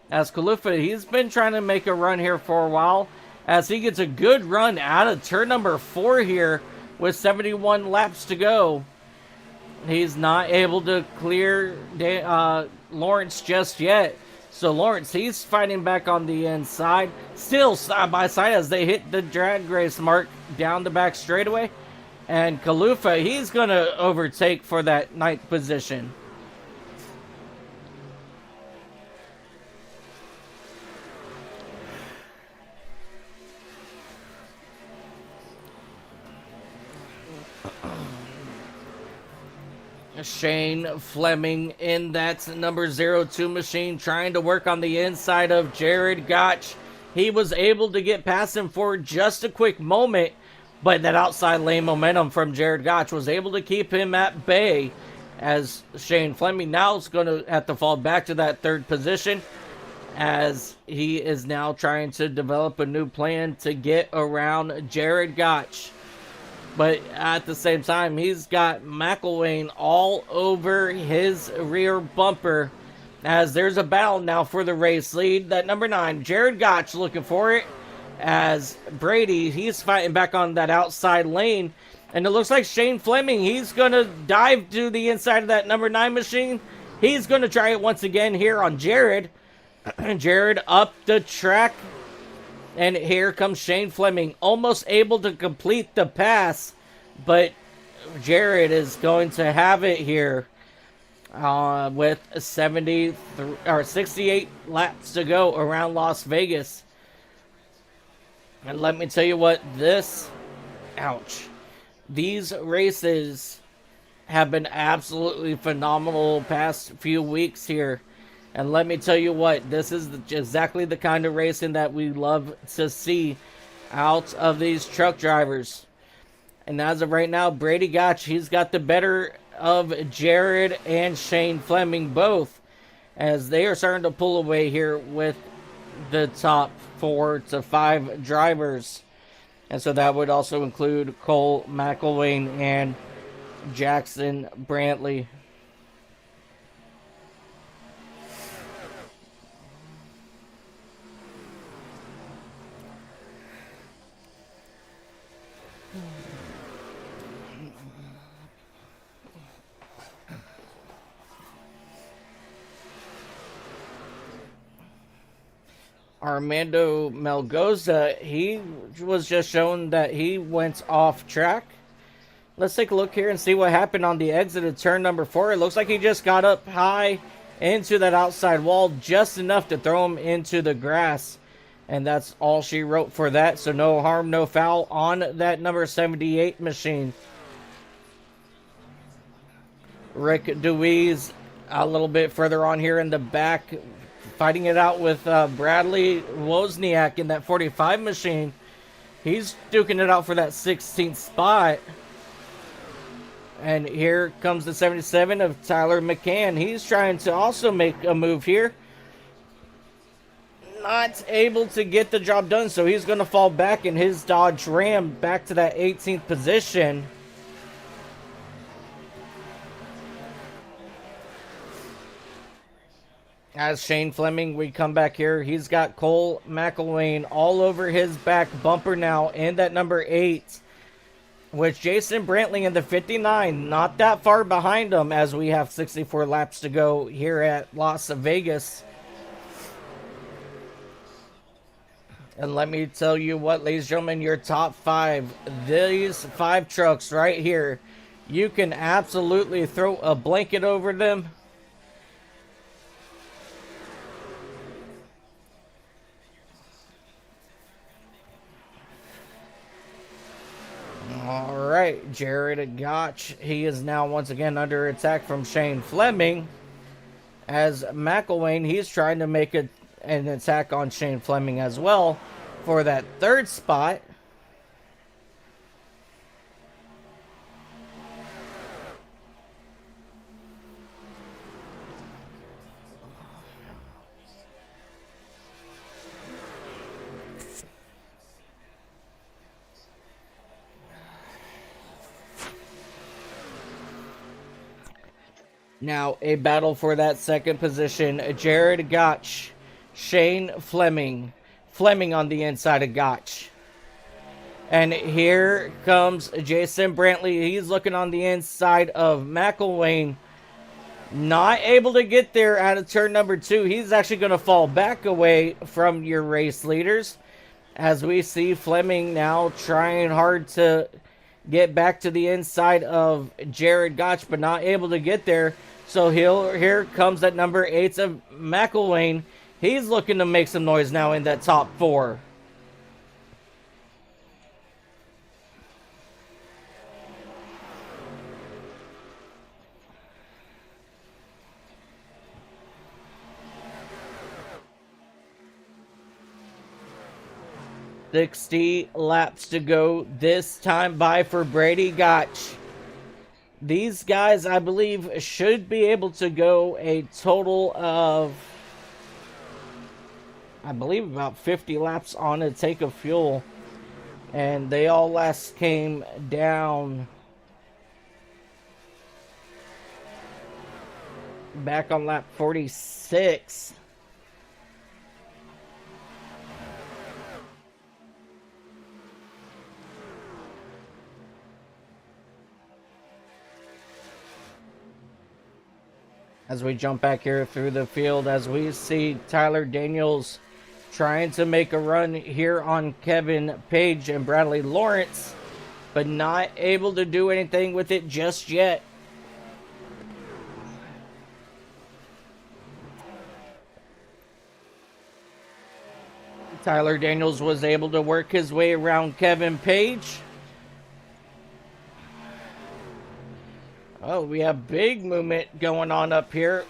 As Kalufa, he's been trying to make a run here for a while, as he gets a good run out of turn number 4 here with 71 laps to go. He's not able to clear Lawrence just yet. So Lawrence, he's fighting back on the inside, still side by side as they hit the drag race mark down the back straightaway. And Kalufa, he's going to overtake for that 9th position. Shane Fleming in that number 02 machine trying to work on the inside of Jared Gotch. He was able to get past him for just a quick moment, but that outside lane momentum from Jared Gotch was able to keep him at bay as Shane Fleming now is going to have to fall back to that third position, as he is now trying to develop a new plan to get around Jared Gotch. But at the same time, he's got McElwain all over his rear bumper, as there's a battle now for the race lead. That number 9, Jared Gotch, looking for it, as Brady, he's fighting back on that outside lane. And it looks like Shane Fleming, he's going to dive to the inside of that number 9 machine. He's going to try it once again here on Jared. Jared up the track. And here comes Shane Fleming, almost able to complete the pass. But Jared is going to have it here with 68 laps to go around Las Vegas. And let me tell you what, these races have been absolutely phenomenal past few weeks here. And let me tell you what, this is exactly the kind of racing that we love to see out of these truck drivers. And as of right now, Brady Gotch, he's got the better of Jared and Shane Fleming both, as they are starting to pull away here with the top 4 to 5 drivers. And so that would also include Cole McElwain and Jackson Brantley. Armando Melgoza, he was just shown that he went off track. Let's take a look here and see what happened on the exit of turn number 4. It looks like he just got up high into that outside wall, just enough to throw him into the grass. And that's all she wrote for that. So no harm, no foul on that number 78 machine. Rick DeWeese a little bit further on here in the back, fighting it out with Bradley Wozniak in that 45 machine. He's duking it out for that 16th spot. And here comes the 77 of Tyler McCann. He's trying to also make a move here. Not able to get the job done, so he's going to fall back in his Dodge Ram back to that 18th position. As Shane Fleming, we come back here. He's got Cole McElwain all over his back bumper now in that number 8. With Jason Brantley in the 59, not that far behind him, as we have 64 laps to go here at Las Vegas. And let me tell you what, ladies and gentlemen, your top 5, these 5 trucks right here, you can absolutely throw a blanket over them. All right, Jared Gotch, he is now once again under attack from Shane Fleming. As McElwain, he's trying to make an attack on Shane Fleming as well for that 3rd spot. Now, a battle for that 2nd position. Jared Gotch, Shane Fleming. Fleming on the inside of Gotch. And here comes Jason Brantley. He's looking on the inside of McElwain. Not able to get there out of turn number 2. He's actually going to fall back away from your race leaders. As we see Fleming now trying hard to get back to the inside of Jared Gotch, but not able to get there. So here comes that number 8 of McElwain. He's looking to make some noise now in that top 4. "60 laps to go this time by for Brady Gotch. These guys, I believe, should be able to go a total of, I believe, about 50 laps on a tank of fuel. And they all last came down back on lap 46. As we jump back here through the field, as we see Tyler Daniels trying to make a run here on Kevin Page and Bradley Lawrence, but not able to do anything with it just yet. Tyler Daniels was able to work his way around Kevin Page. Oh, we have big movement going on up here.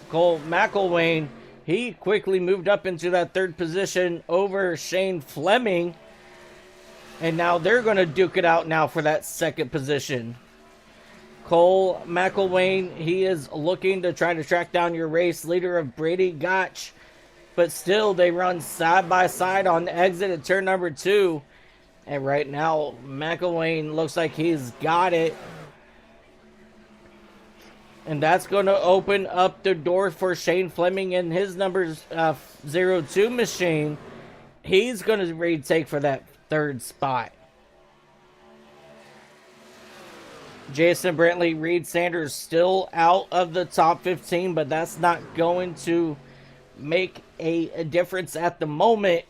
Cole McElwain, he quickly moved up into that third position over Shane Fleming. And now they're going to duke it out now for that second position. Cole McElwain, he is looking to try to track down your race leader of Brady Gotch. But still, they run side by side on the exit at turn number 2. And right now, McElwain looks like he's got it. And that's going to open up the door for Shane Fleming and his numbers 02 machine. He's going to retake for that third spot. Jason Brantley, Reed Sanders still out of the top 15, but that's not going to make a difference at the moment.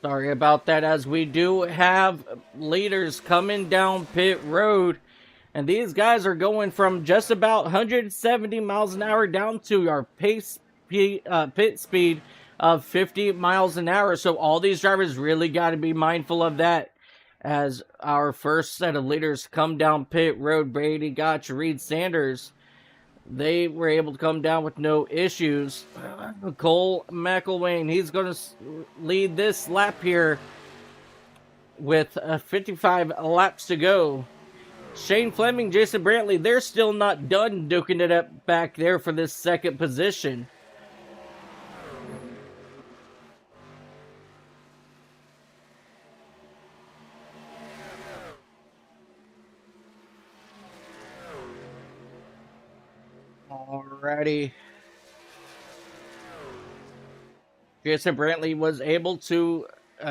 Sorry about that, as we do have leaders coming down pit road. And these guys are going from just about 170 miles an hour down to our pit speed of 50 miles an hour. So all these drivers really got to be mindful of that. As our first set of leaders come down pit road, Brady Gotch, Reed Sanders, they were able to come down with no issues. Cole McElwain, he's going to lead this lap here with 55 laps to go. Shane Fleming, Jason Brantley, they're still not done duking it up back there for this second position. Alrighty. Jason Brantley was able to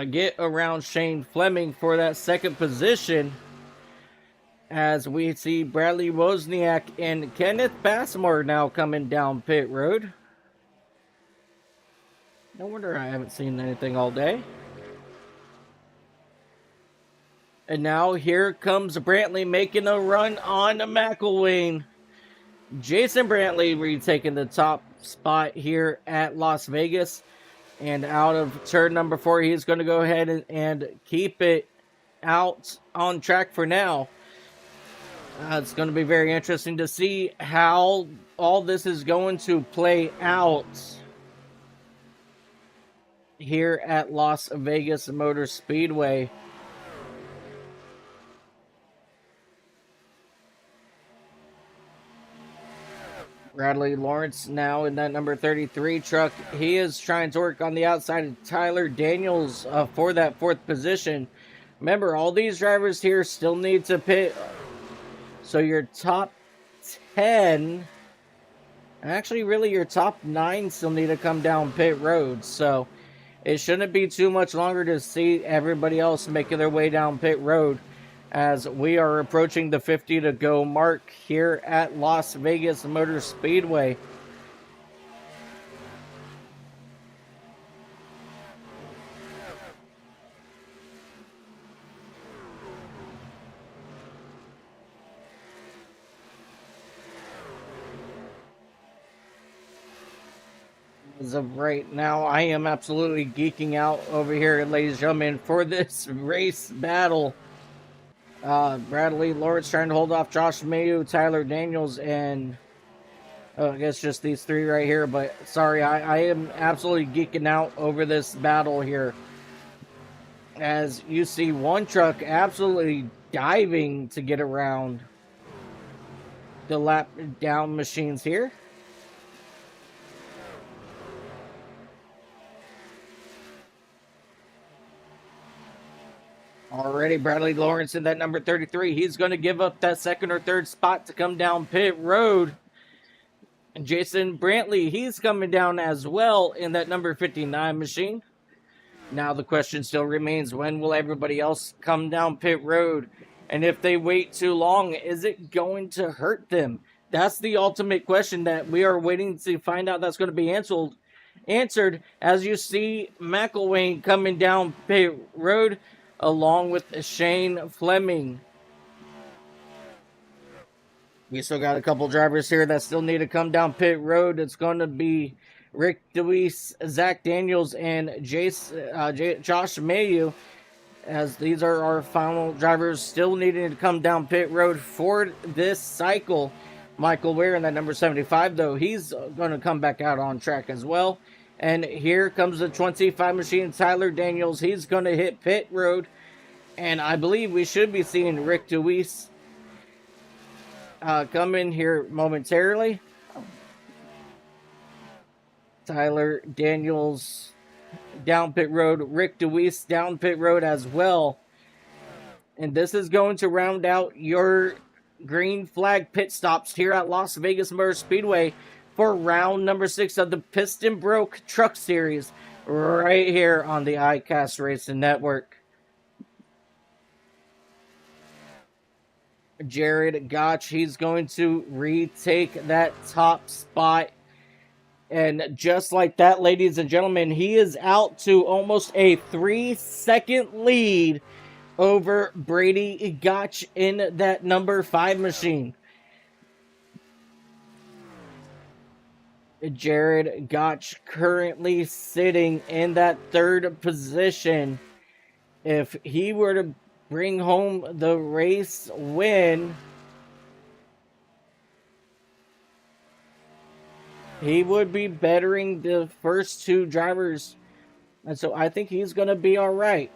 get around Shane Fleming for that second position. As we see Bradley Wozniak and Kenneth Passmore now coming down pit road. No wonder I haven't seen anything all day. And now here comes Brantley making a run on McElwain. Jason Brantley retaking the top spot here at Las Vegas. And out of turn number 4, he's going to go ahead and keep it out on track for now. It's going to be very interesting to see how all this is going to play out here at Las Vegas Motor Speedway. Bradley Lawrence now in that number 33 truck. He is trying to work on the outside of Tyler Daniels for that fourth position. Remember, all these drivers here still need to pit. So your top 10, actually really your top 9 still need to come down pit road. So it shouldn't be too much longer to see everybody else making their way down pit road, as we are approaching the 50 to go mark here at Las Vegas Motor Speedway. As of right now, I am absolutely geeking out over here, ladies and gentlemen, for this race battle. Bradley Lawrence trying to hold off Josh Mayu, Tyler Daniels, and I guess just these three right here. But sorry, I am absolutely geeking out over this battle here. As you see one truck absolutely diving to get around the lap down machines here. Already Bradley Lawrence in that number 33. He's going to give up that second or third spot to come down pit road. And Jason Brantley, he's coming down as well in that number 59 machine. Now the question still remains, when will everybody else come down pit road? And if they wait too long, is it going to hurt them? That's the ultimate question that we are waiting to find out. That's going to be answered as you see McElwain coming down pit road along with Shane Fleming. We still got a couple drivers here that still need to come down pit road. It's going to be Rick DeWeese, Zach Daniels, and Josh Mayu, as these are our final drivers still needing to come down pit road for this cycle. Michael Ware in that number 75, though, he's going to come back out on track as well. And here comes the 25 machine, Tyler Daniels. He's going to hit pit road. And I believe we should be seeing Rick DeWeese come in here momentarily. Tyler Daniels down pit road. Rick DeWeese down pit road as well. And this is going to round out your green flag pit stops here at Las Vegas Motor Speedway for round number 6 of the Piston Broke Truck Series right here on the iCast Racing Network. Jared Gotch, he's going to retake that top spot. And just like that, ladies and gentlemen, he is out to almost a 3-second lead over Brady Gotch in that number 5 machine. Jared Gotch currently sitting in that 3rd position. If he were to bring home the race win, he would be bettering the first 2 drivers. And so I think he's going to be all right.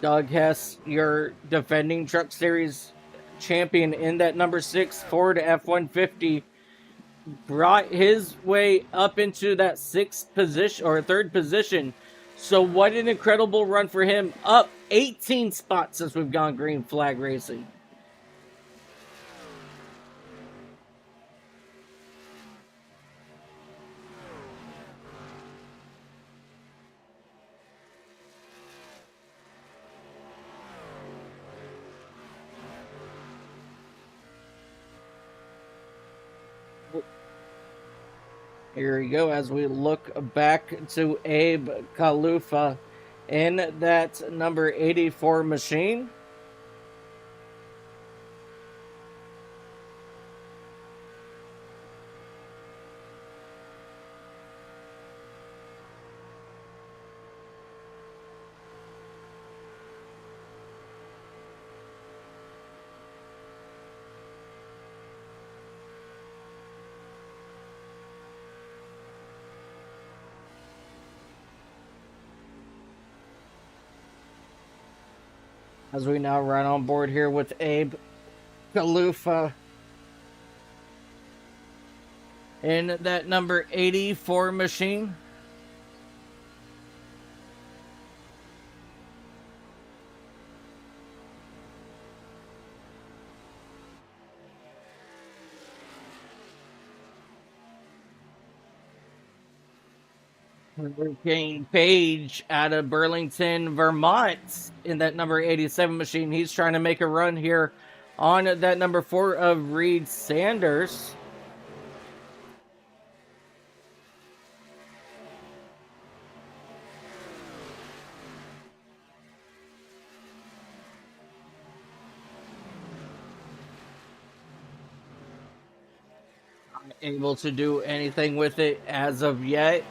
Doug Hess, your defending Truck Series champion in that number 6 Ford F-150, brought his way up into that 6th position or 3rd position. So what an incredible run for him, up 18 spots since we've gone green flag racing. Here we go as we look back to Abe Kalufa in that number 84 machine. As we now run on board here with Abe Kalufa in that number 84 machine. Hurricane Page out of Burlington, Vermont in that number 87 machine. He's trying to make a run here on that number 4 of Reed Sanders. able to do anything with it as of yet.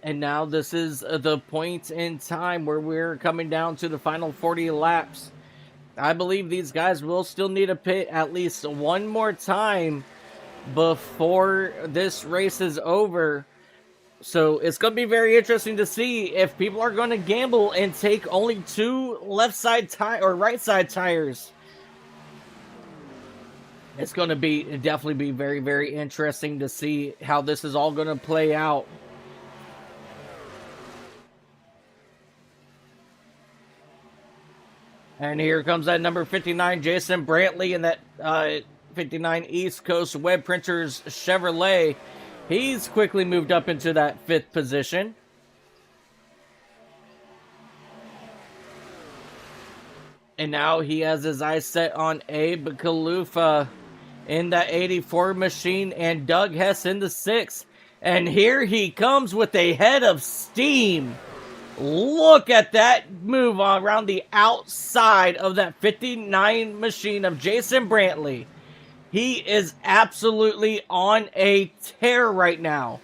And now this is the point in time where we're coming down to the final 40 laps. I believe these guys will still need to pit at least one more time before this race is over. So it's going to be very interesting to see if people are going to gamble and take only two left side or right side tires. It's going to be definitely be very, very interesting to see how this is all going to play out. And here comes that number 59, Jason Brantley, in that 59 East Coast Web Printers Chevrolet. He's quickly moved up into that 5th position. And now he has his eyes set on Abe Kalufa in that 84 machine and Doug Hess in the 6th. And here he comes with a head of steam. Look at that move around the outside of that 59 machine of Jason Brantley. He is absolutely on a tear right now.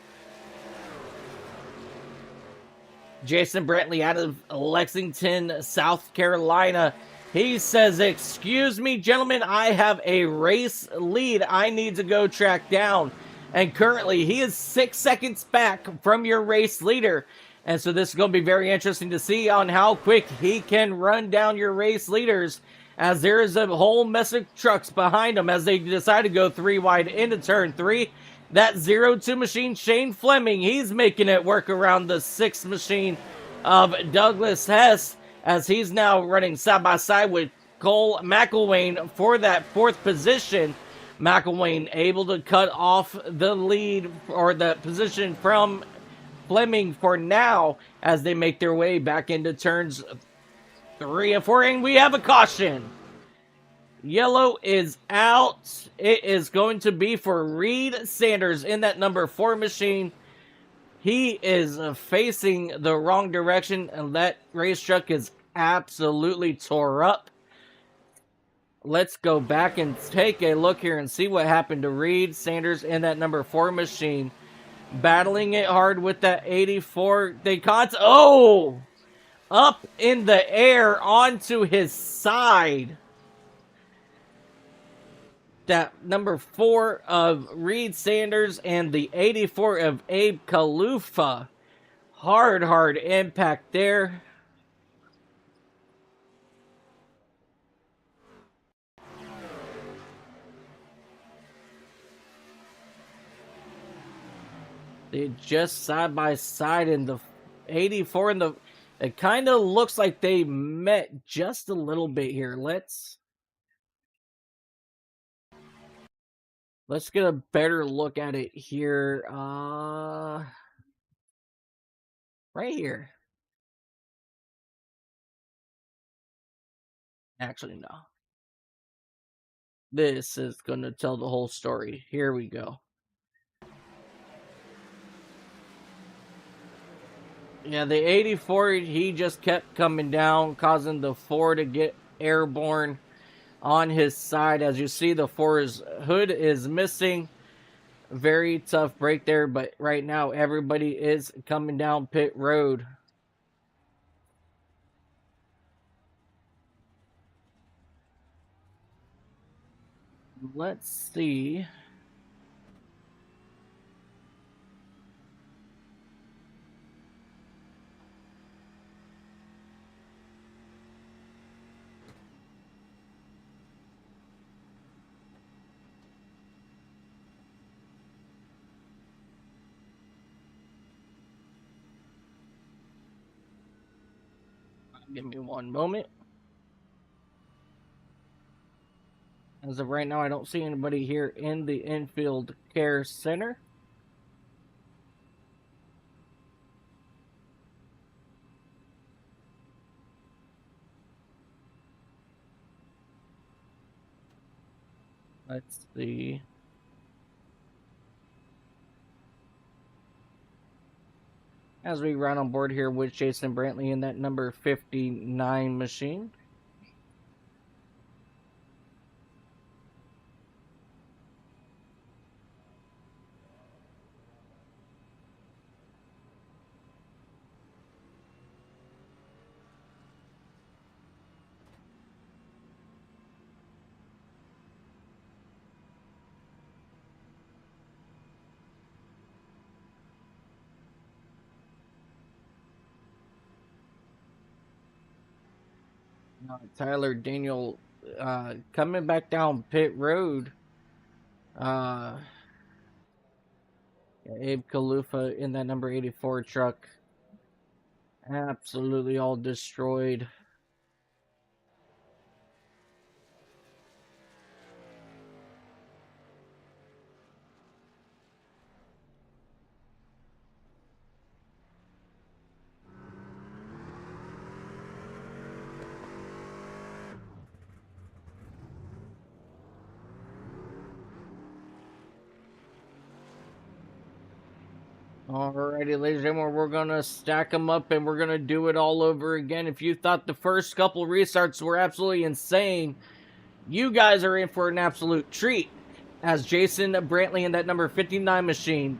Jason Brantley out of Lexington, South Carolina. He says, "Excuse me, gentlemen, I have a race lead I need to go track down." And currently, he is 6 seconds back from your race leader. And so this is going to be very interesting to see on how quick he can run down your race leaders, as there is a whole mess of trucks behind him as they decide to go 3 wide into turn 3. That 02 machine, Shane Fleming, he's making it work around the 6th machine of Douglas Hess, as he's now running side by side with Cole McElwain for that 4th position. McElwain able to cut off the lead or the position from Fleming for now as they make their way back into turns 3 and 4, and we have a caution. Yellow is out. It is going to be for Reed Sanders in that number 4 machine. He is facing the wrong direction, and that race truck is absolutely tore up. Let's go back and take a look here and see what happened to Reed Sanders in that number 4 machine. Battling it hard with that 84. They caught, oh, up in the air onto his side. That number 4 of Reed Sanders and the 84 of Abe Kalufa. Hard impact there. They just side by side in the 84 and the... It kind of looks like they met just a little bit here. Let's get a better look at it here. Right here. Actually, no. This is going to tell the whole story. Here we go. Yeah, the 84, he just kept coming down, causing the 4 to get airborne on his side. As you see, the 4's hood is missing. Very tough break there, but right now everybody is coming down pit road. Let's see. Give me one moment. As of right now, I don't see anybody here in the infield care center. Let's see. As we run on board here with Jason Brantley in that number 59 machine. Tyler Daniel coming back down pit road. Abe Kalufa in that number 84 truck. Absolutely all destroyed. Alrighty, ladies and gentlemen, we're going to stack them up and we're going to do it all over again. If you thought the first couple restarts were absolutely insane, you guys are in for an absolute treat. As Jason Brantley in that number 59 machine,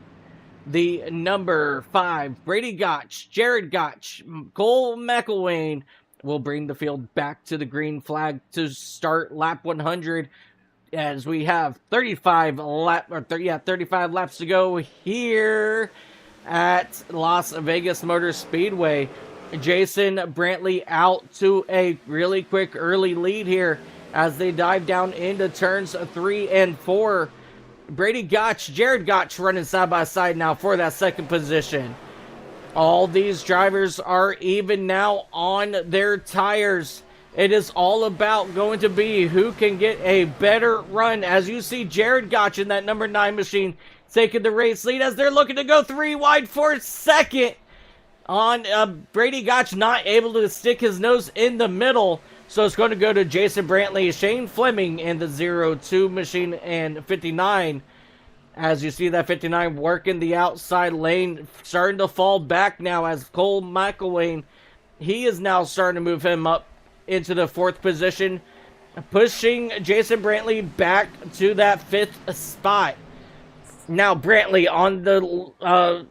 the number 5, Brady Gotch, Jared Gotch, Cole McElwain will bring the field back to the green flag to start lap 100. As we have 35 laps to go here at Las Vegas Motor Speedway. Jason Brantley out to a really quick early lead here as they dive down into turns 3 and 4. Brady Gotch, Jared Gotch running side by side now for that second position. All these drivers are even now on their tires. It is all about going to be who can get a better run. As you see Jared Gotch in that number 9 machine taking the race lead as they're looking to go 3 wide for second. On Brady Gotch not able to stick his nose in the middle. So it's going to go to Jason Brantley, Shane Fleming in the 02 machine and 59. As you see that 59 working the outside lane, starting to fall back now as Cole McElwain, he is now starting to move him up into the 4th position, pushing Jason Brantley back to that 5th spot. Now Brantley on the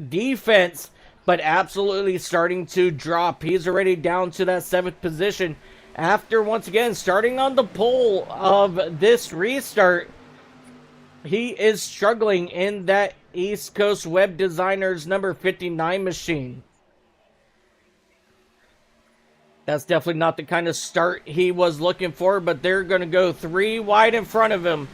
defense, but absolutely starting to drop. He's already down to that 7th position after once again starting on the pole of this restart. He is struggling in that East Coast Web Designers number 59 machine. That's definitely not the kind of start he was looking for, but they're going to go 3 wide in front of him.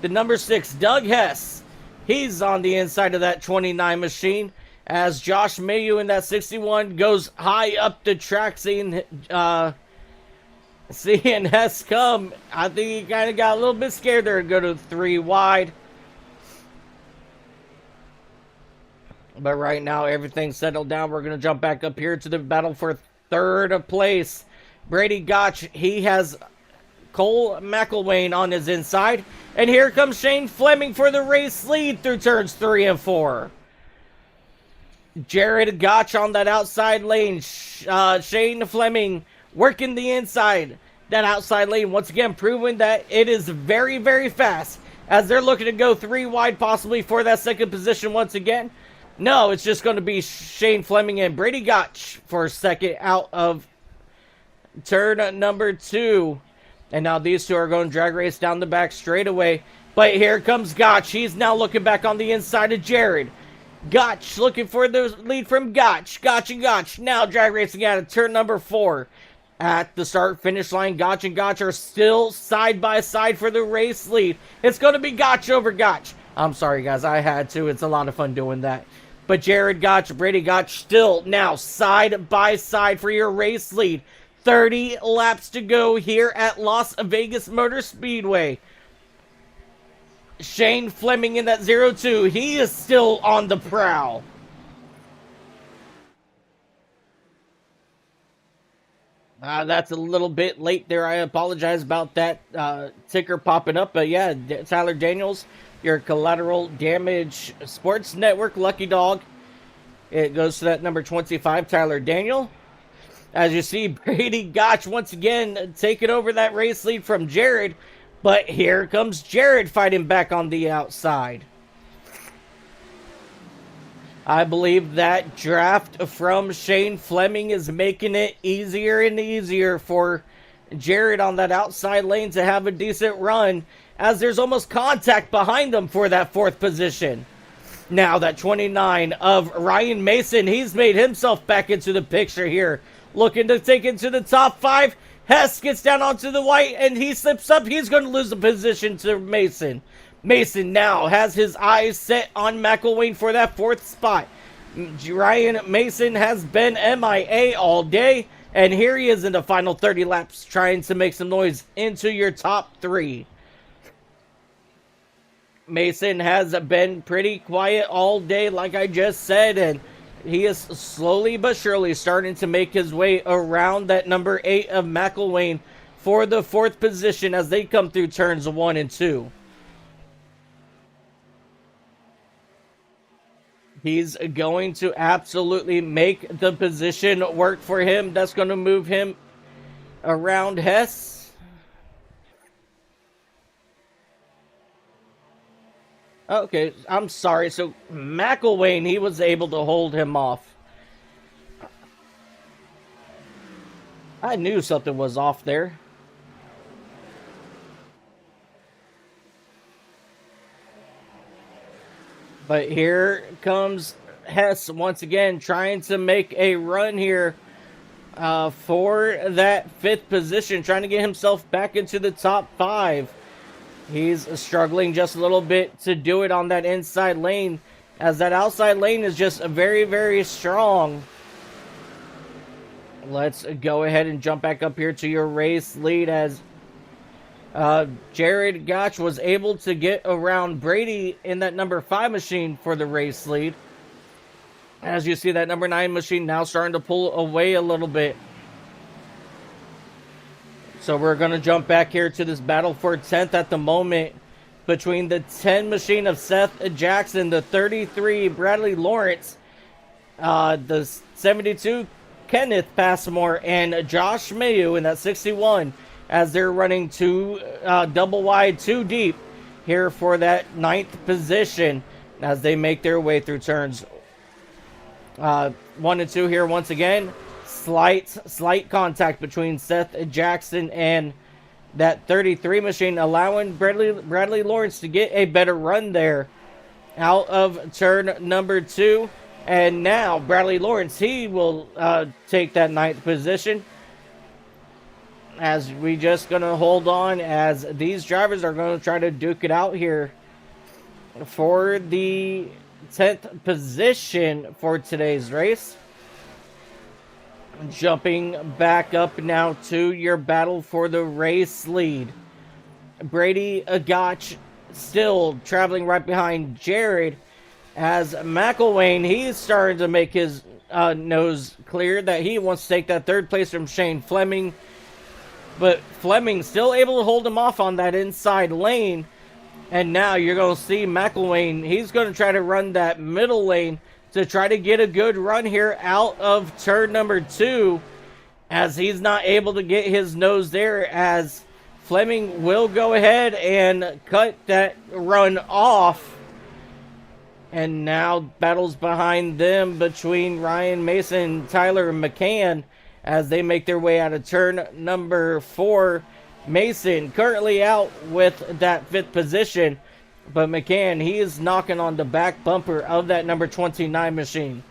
The number 6, Doug Hess, he's on the inside of that 29 machine as Josh Mayu in that 61 goes high up the track, seeing Hess come. I think he kind of got a little bit scared there to go to 3 wide. But right now, everything's settled down. We're going to jump back up here to the battle for 3rd place. Brady Gotch, he has Cole McElwain on his inside. And here comes Shane Fleming for the race lead through turns 3 and 4. Jared Gotch on that outside lane. Shane Fleming working the inside. That outside lane, once again, proving that it is very, very fast. As they're looking to go 3 wide, possibly for that 2nd position once again. No, it's just going to be Shane Fleming and Brady Gotch for 2nd out of turn number 2. And now these two are going to drag race down the back straightaway. But here comes Gotch. He's now looking back on the inside of Jared. Gotch looking for the lead from Gotch. Gotch and Gotch now drag racing out of turn number 4. At the start-finish line, Gotch and Gotch are still side by side for the race lead. It's going to be Gotch over Gotch. I'm sorry, guys. I had to. It's a lot of fun doing that. But Jared Gotch, Brady Gotch still now side by side for your race lead. 30 laps to go here at Las Vegas Motor Speedway. Shane Fleming in that 02. He is still on the prowl. That's a little bit late there. I apologize about that ticker popping up. But yeah, Tyler Daniels, your Collateral Damage Sports Network lucky dog. It goes to that number 25, Tyler Daniel. As you see, Brady Gotch once again taking over that race lead from Jared. But here comes Jared fighting back on the outside. I believe that draft from Shane Fleming is making it easier and easier for Jared on that outside lane to have a decent run, as there's almost contact behind them for that 4th position. Now that 29 of Ryan Mason, he's made himself back into the picture here. looking to take it to the top 5. Hess gets down onto the white, and he slips up. He's going to lose the position to Mason. Mason now has his eyes set on McElwain for that 4th spot. Ryan Mason has been MIA all day, and here he is in the final 30 laps trying to make some noise into your top 3. Mason has been pretty quiet all day, like I just said, and he is slowly but surely starting to make his way around that number 8 of McElwain for the 4th position as they come through turns 1 and 2. He's going to absolutely make the position work for him. That's going to move him around Hess. Okay, I'm sorry. So McElwain, he was able to hold him off. I knew something was off there. But here comes Hess once again trying to make a run here for that 5th position, trying to get himself back into the top 5. He's struggling just a little bit to do it on that inside lane, as that outside lane is just very, very strong. Let's go ahead and jump back up here to your race lead as Jared Gotch was able to get around Brady in that number 5 machine for the race lead. As you see, that number 9 machine now starting to pull away a little bit. So we're going to jump back here to this battle for 10th at the moment between the 10 machine of Seth Jackson, the 33 Bradley Lawrence, the 72 Kenneth Passmore, and Josh Mayu in that 61, as they're running 2 double wide, 2 deep here for that 9th position as they make their way through turns 1 and 2 here once again. Slight contact between Seth Jackson and that 33 machine, allowing Bradley Lawrence to get a better run there out of turn number 2. And now Bradley Lawrence, he will take that 9th position. As we just going to hold on, as these drivers are going to try to duke it out here for the 10th position for today's race. Jumping back up now to your battle for the race lead. Brady Agach still traveling right behind Jared, as McElwain, he's starting to make his nose clear that he wants to take that 3rd place from Shane Fleming. But Fleming still able to hold him off on that inside lane. And now you're going to see McElwain, he's going to try to run that middle lane to try to get a good run here out of turn number 2, as he's not able to get his nose there, as Fleming will go ahead and cut that run off. And now battles behind them between Ryan Mason and Tyler McCann as they make their way out of turn number 4. Mason currently out with that 5th position, but McCann, he is knocking on the back bumper of that number 29 machine.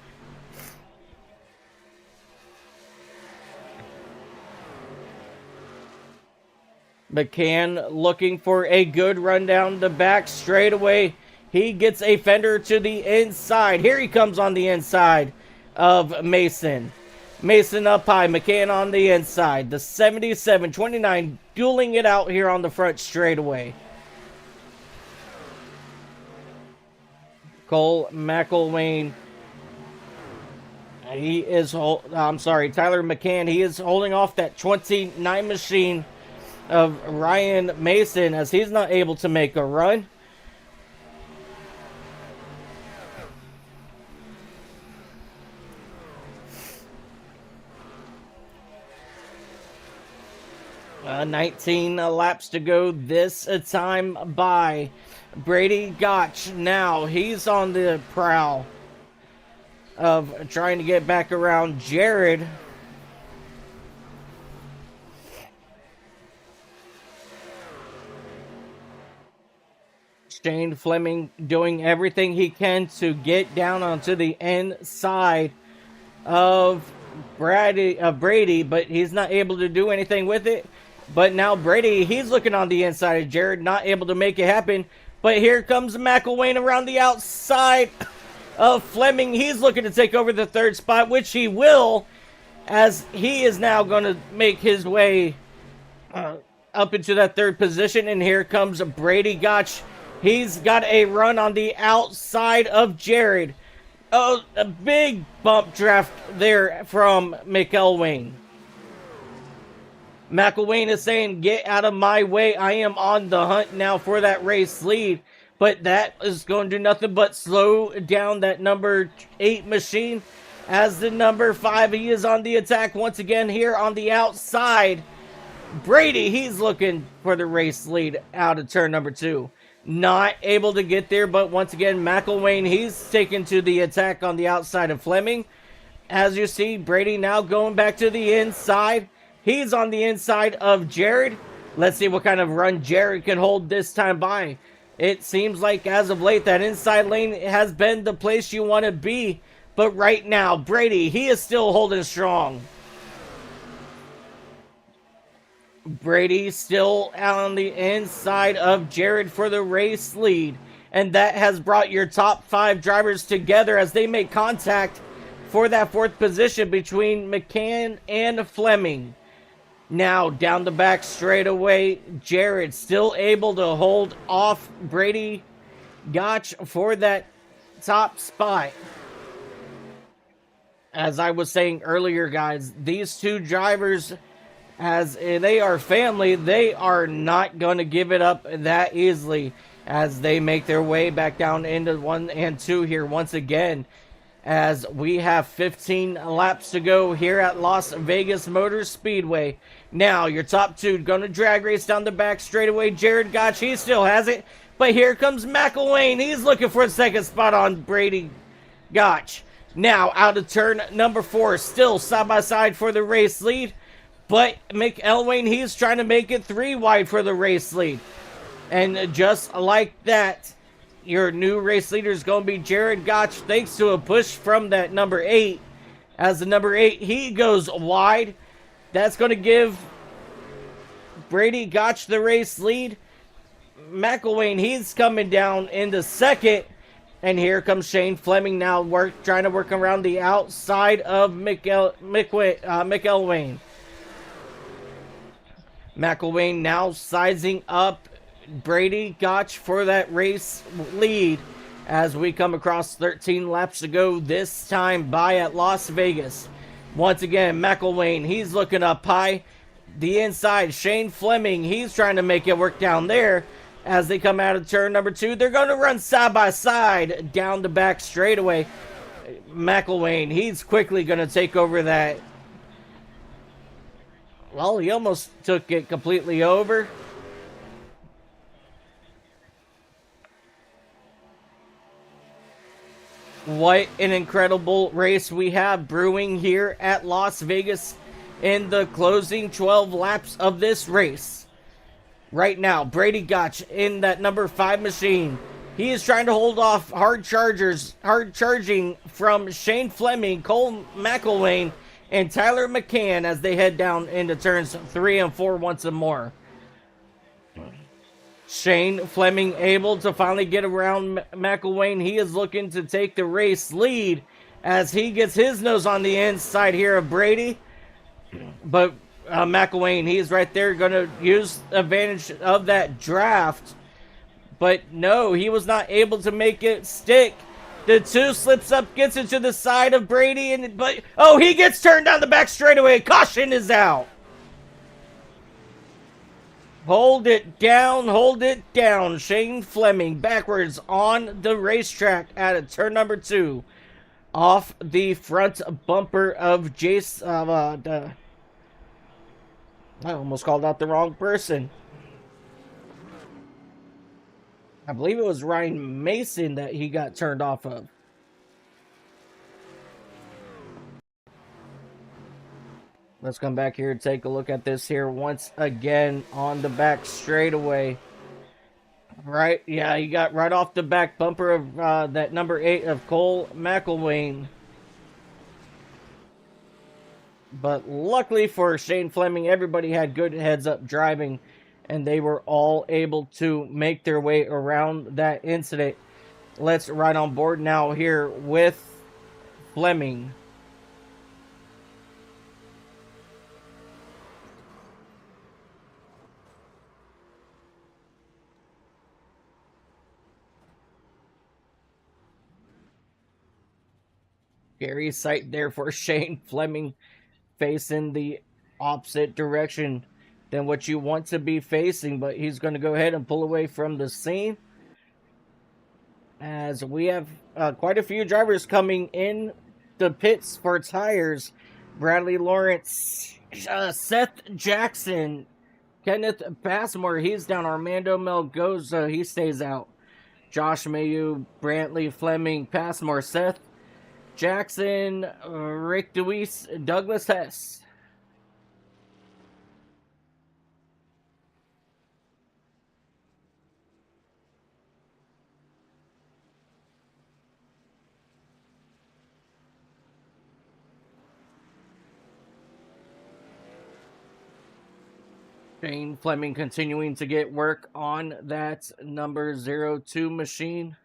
McCann looking for a good run down the back straightaway. He gets a fender to the inside. Here he comes on the inside of Mason. Mason up high, McCann on the inside. The 77-29 dueling it out here on the front straightaway. Cole McElwain, Tyler McCann, he is holding off that 29 machine of Ryan Mason as he's not able to make a run. Uh, 19 laps to go this time by. Brady Gotch now, he's on the prowl of trying to get back around Jared. Shane Fleming doing everything he can to get down onto the inside of Brady, but he's not able to do anything with it. But now Brady, he's looking on the inside of Jared, not able to make it happen. But here comes McElwain around the outside of Fleming. He's looking to take over the third spot, which he will, as he is now going to make his way up into that third position. And here comes Brady Gotch. He's got a run on the outside of Jared. Oh, a big bump draft there from McElwain. McElwain is saying, get out of my way. I am on the hunt now for that race lead. But that is going to do nothing but slow down that number 8 machine. As the number 5, he is on the attack once again here on the outside. Brady, he's looking for the race lead out of turn number 2. Not able to get there, but once again, McElwain, he's taken to the attack on the outside of Fleming. As you see, Brady now going back to the inside. He's on the inside of Jared. Let's see what kind of run Jared can hold this time by. It seems like as of late, that inside lane has been the place you want to be. But right now, Brady, he is still holding strong. Brady still on the inside of Jared for the race lead. And that has brought your top 5 drivers together as they make contact for that 4th position between McCann and Fleming. Now down the back straightaway, Jared still able to hold off Brady Gotch for that top spot. As I was saying earlier, guys, these two drivers, as they are family, they are not going to give it up that easily as they make their way back down into 1 and 2 here once again. As we have 15 laps to go here at Las Vegas Motor Speedway. Now, your top 2 going to drag race down the back straightaway. Jared Gotch, he still has it. But here comes McElwain. He's looking for a second spot on Brady Gotch. Now, out of turn number 4, still side by side for the race lead. But McElwain, he's trying to make it 3 wide for the race lead. And just like that, your new race leader is going to be Jared Gotch, thanks to a push from that number 8. As the number 8, he goes wide. That's going to give Brady Gotch the race lead. McElwain, he's coming down into 2nd. And here comes Shane Fleming now trying to work around the outside of McElwain. McElwain now sizing up Brady Gotch for that race lead as we come across 13 laps to go this time by at Las Vegas. Once again, McElwain, he's looking up high. The inside, Shane Fleming, he's trying to make it work down there. As they come out of turn number 2, they're going to run side by side down the back straightaway. McElwain, he's quickly going to take over that. Well, he almost took it completely over. What an incredible race we have brewing here at Las Vegas in the closing 12 laps of this race. Right now, Brady Gotch in that number 5 machine. He is trying to hold off hard charging from Shane Fleming, Cole McElwain, and Tyler McCann as they head down into turns 3 and 4 once more. Shane Fleming able to finally get around McElwain. He is looking to take the race lead as he gets his nose on the inside here of Brady. But McElwain, he's right there going to use advantage of that draft. But no, he was not able to make it stick. The 2 slips up, gets into the side of Brady, but he gets turned down the back straightaway. Caution is out. Hold it down. Shane Fleming backwards on the racetrack at turn number 2. Off the front bumper of Jace. I almost called out the wrong person. I believe it was Ryan Mason that he got turned off of. Let's come back here and take a look at this here once again on the back straightaway. Right, yeah, he got right off the back bumper of that number 8 of Cole McElwain. But luckily for Shane Fleming, everybody had good heads-up driving, and they were all able to make their way around that incident. Let's ride on board now here with Fleming. Scary sight there for Shane Fleming, facing the opposite direction than what you want to be facing, but he's going to go ahead and pull away from the scene, as we have quite a few drivers coming in the pits for tires. Bradley Lawrence, Seth Jackson, Kenneth Passmore, he's down. Armando Melgoza, he stays out. Josh Mayu, Brantley Fleming, Passmore, Seth Jackson, Rick DeWeese, Douglas Hess. Shane Fleming continuing to get work on that number 02 machine.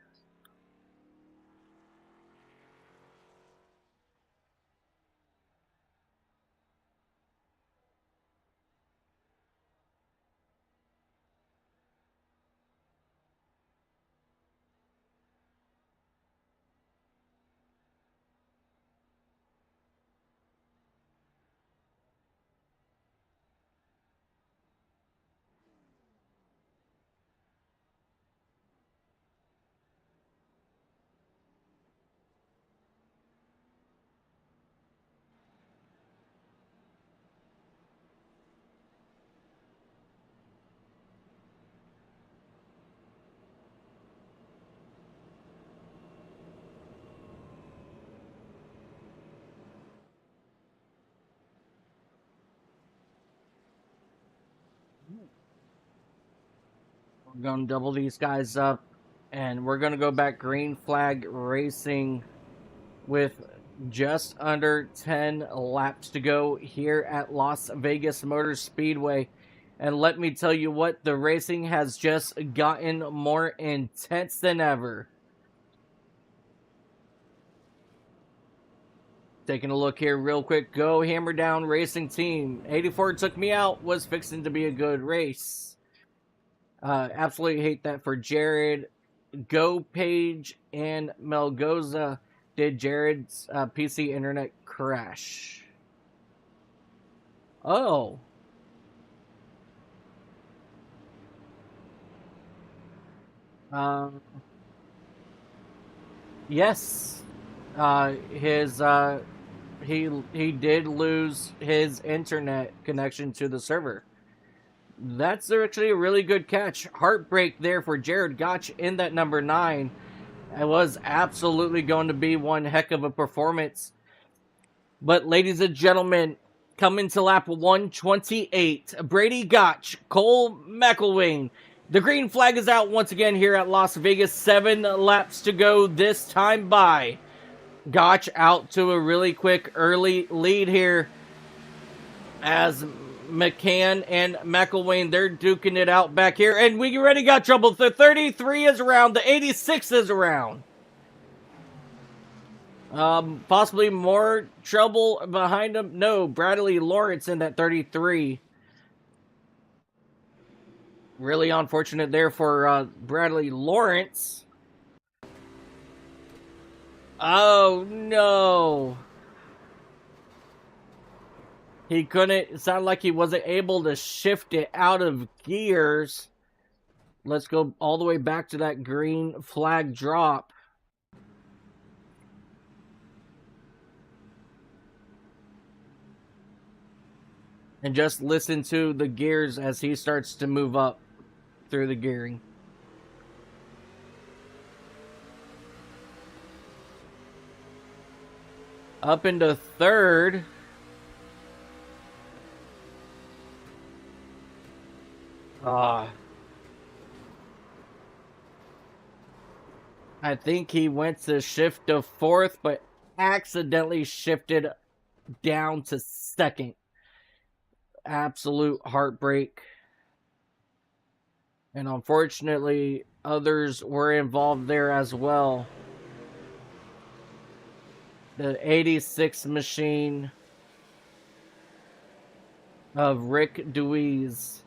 We're going to double these guys up, and we're going to go back green flag racing with just under 10 laps to go here at Las Vegas Motor Speedway. And let me tell you what, the racing has just gotten more intense than ever. Taking a look here real quick. Go Hammer Down Racing Team. 84 took me out. Was fixing to be a good race. Absolutely hate that for Jared. Go Page and Melgoza. Did Jared's PC internet crash? Oh. Yes. He did lose his internet connection to the server. That's actually a really good catch. Heartbreak there for Jared Gotch in that number 9. It was absolutely going to be one heck of a performance. But ladies and gentlemen, coming to lap 128, Brady Gotch, Cole McElwain. The green flag is out once again here at Las Vegas. 7 laps to go this time by. Gotch out to a really quick early lead here, as McCann and McElwain, they're duking it out back here. And we already got trouble. The 33 is around. The 86 is around. Possibly more trouble behind him. No, Bradley Lawrence in that 33. Really unfortunate there for Bradley Lawrence. Oh, no. He couldn't, it sounded like he wasn't able to shift it out of gears. Let's go all the way back to that green flag drop. And just listen to the gears as he starts to move up through the gearing. Up into third. I think he went to shift to fourth, but accidentally shifted down to second. Absolute heartbreak. And unfortunately, others were involved there as well. The 86 machine of Rick Deweese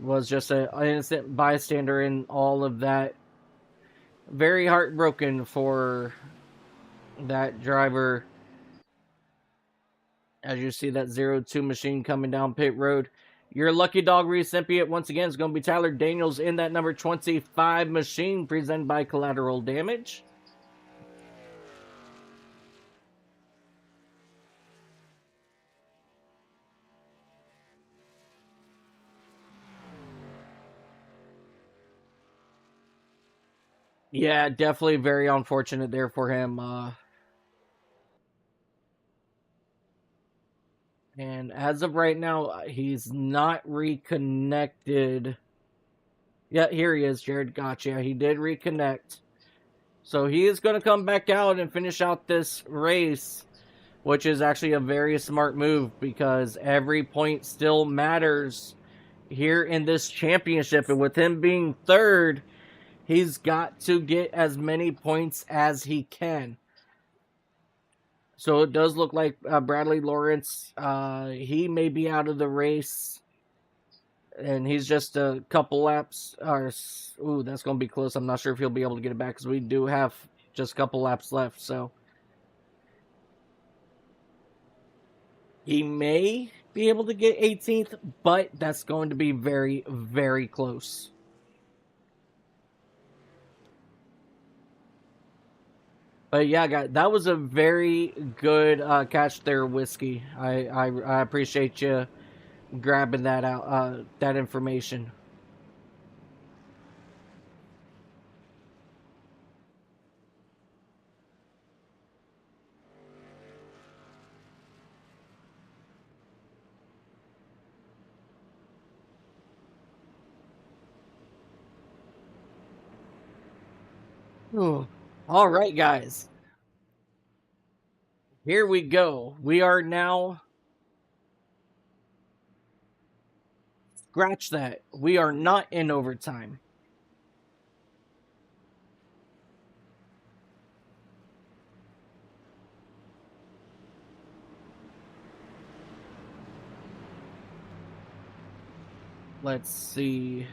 was just an innocent bystander in all of that. Very heartbroken for that driver. As you see that 02 machine coming down pit road. Your lucky dog recipient once again is going to be Tyler Daniels in that number 25 machine presented by Collateral Damage. Yeah, definitely very unfortunate there for him. And as of right now, he's not reconnected. Yeah, here he is, Jared. Gotcha. He did reconnect. So he is going to come back out and finish out this race, which is actually a very smart move because every point still matters here in this championship. And with him being third, he's got to get as many points as he can. So it does look like Bradley Lawrence, he may be out of the race. And he's just a couple laps. Ooh, that's going to be close. I'm not sure if he'll be able to get it back because we do have just a couple laps left. So he may be able to get 18th, but that's going to be very, very close. But yeah, guys, that was a very good catch there, Whiskey. I appreciate you grabbing that out, that information. Ooh. All right, guys. Here we go. We are now... Scratch that. We are not in overtime. Let's see...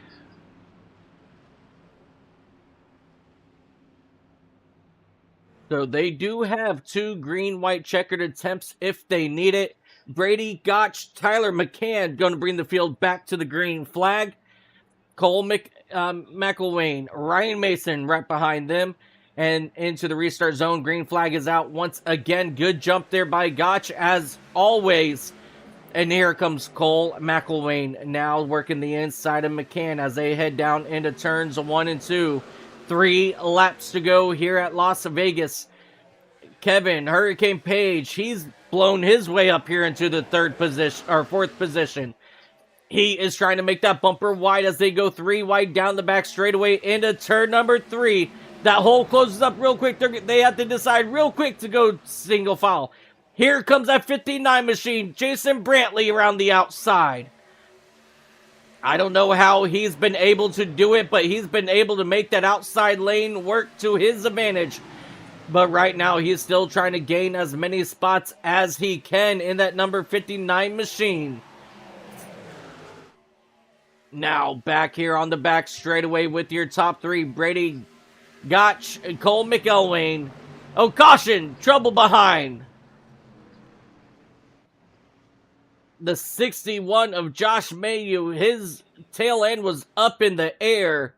So they do have 2 green-white checkered attempts if they need it. Brady Gotch, Tyler McCann going to bring the field back to the green flag. Cole McElwain, Ryan Mason right behind them. And into the restart zone. Green flag is out once again. Good jump there by Gotch as always. And here comes Cole McElwain now working the inside of McCann as they head down into turns 1 and 2. 3 laps to go here at Las Vegas. Kevin Hurricane Page, he's blown his way up here into the 4th position. He is trying to make that bumper wide as they go 3 wide down the back straightaway into turn number 3. That hole closes up real quick. They have to decide real quick to go single file. Here comes that 59 machine. Jason Brantley around the outside. I don't know how he's been able to do it, but he's been able to make that outside lane work to his advantage. But right now, he's still trying to gain as many spots as he can in that number 59 machine. Now, back here on the back straightaway with your top 3, Brady Gotch and Cole McElwain. Oh, caution! Trouble behind. The 61 of Josh Mayu, his tail end was up in the air.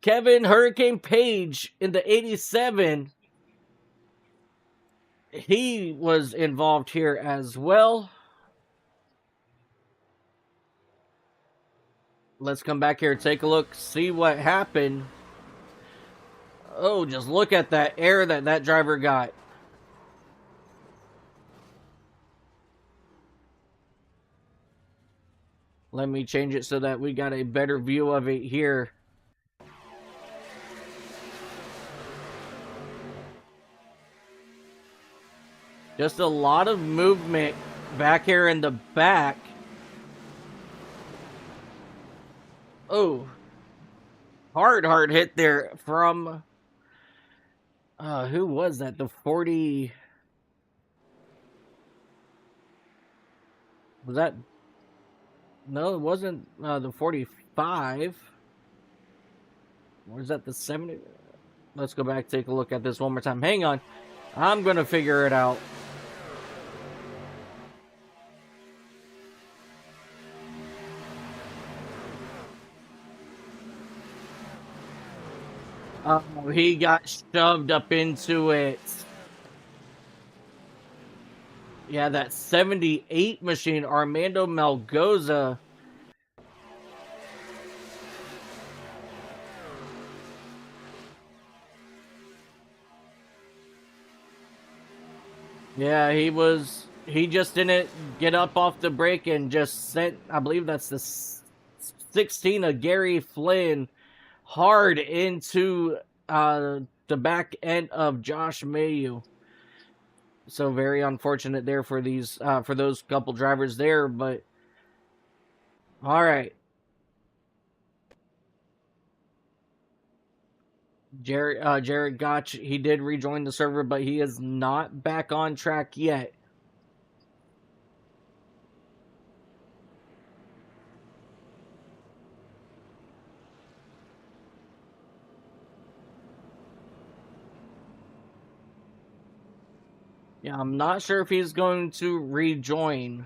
Kevin Hurricane Page in the 87. He was involved here as well. Let's come back here and take a look, see what happened. Oh, just look at that air that driver got. Let me change it so that we got a better view of it here. Just a lot of movement back here in the back. Oh, hard hit there from, who was that? The 40, was that, no, it wasn't the 45. Or is that the 70? Let's go back, take a look at this one more time. Hang on. I'm going to figure it out. He got shoved up into it. Yeah, that 78 machine, Armando Malgoza. Yeah, he just didn't get up off the brake and just sent, I believe that's the 16 of Gary Flynn, hard into the back end of Josh Mayu. So very unfortunate there for these for those couple drivers there, but all right. Jared Gotch, he did rejoin the server, but he is not back on track yet. Yeah, I'm not sure if he's going to rejoin.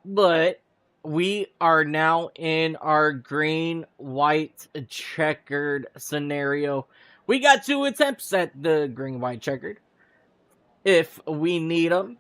But we are now in our green-white checkered scenario. We got 2 attempts at the green-white checkered, if we need them.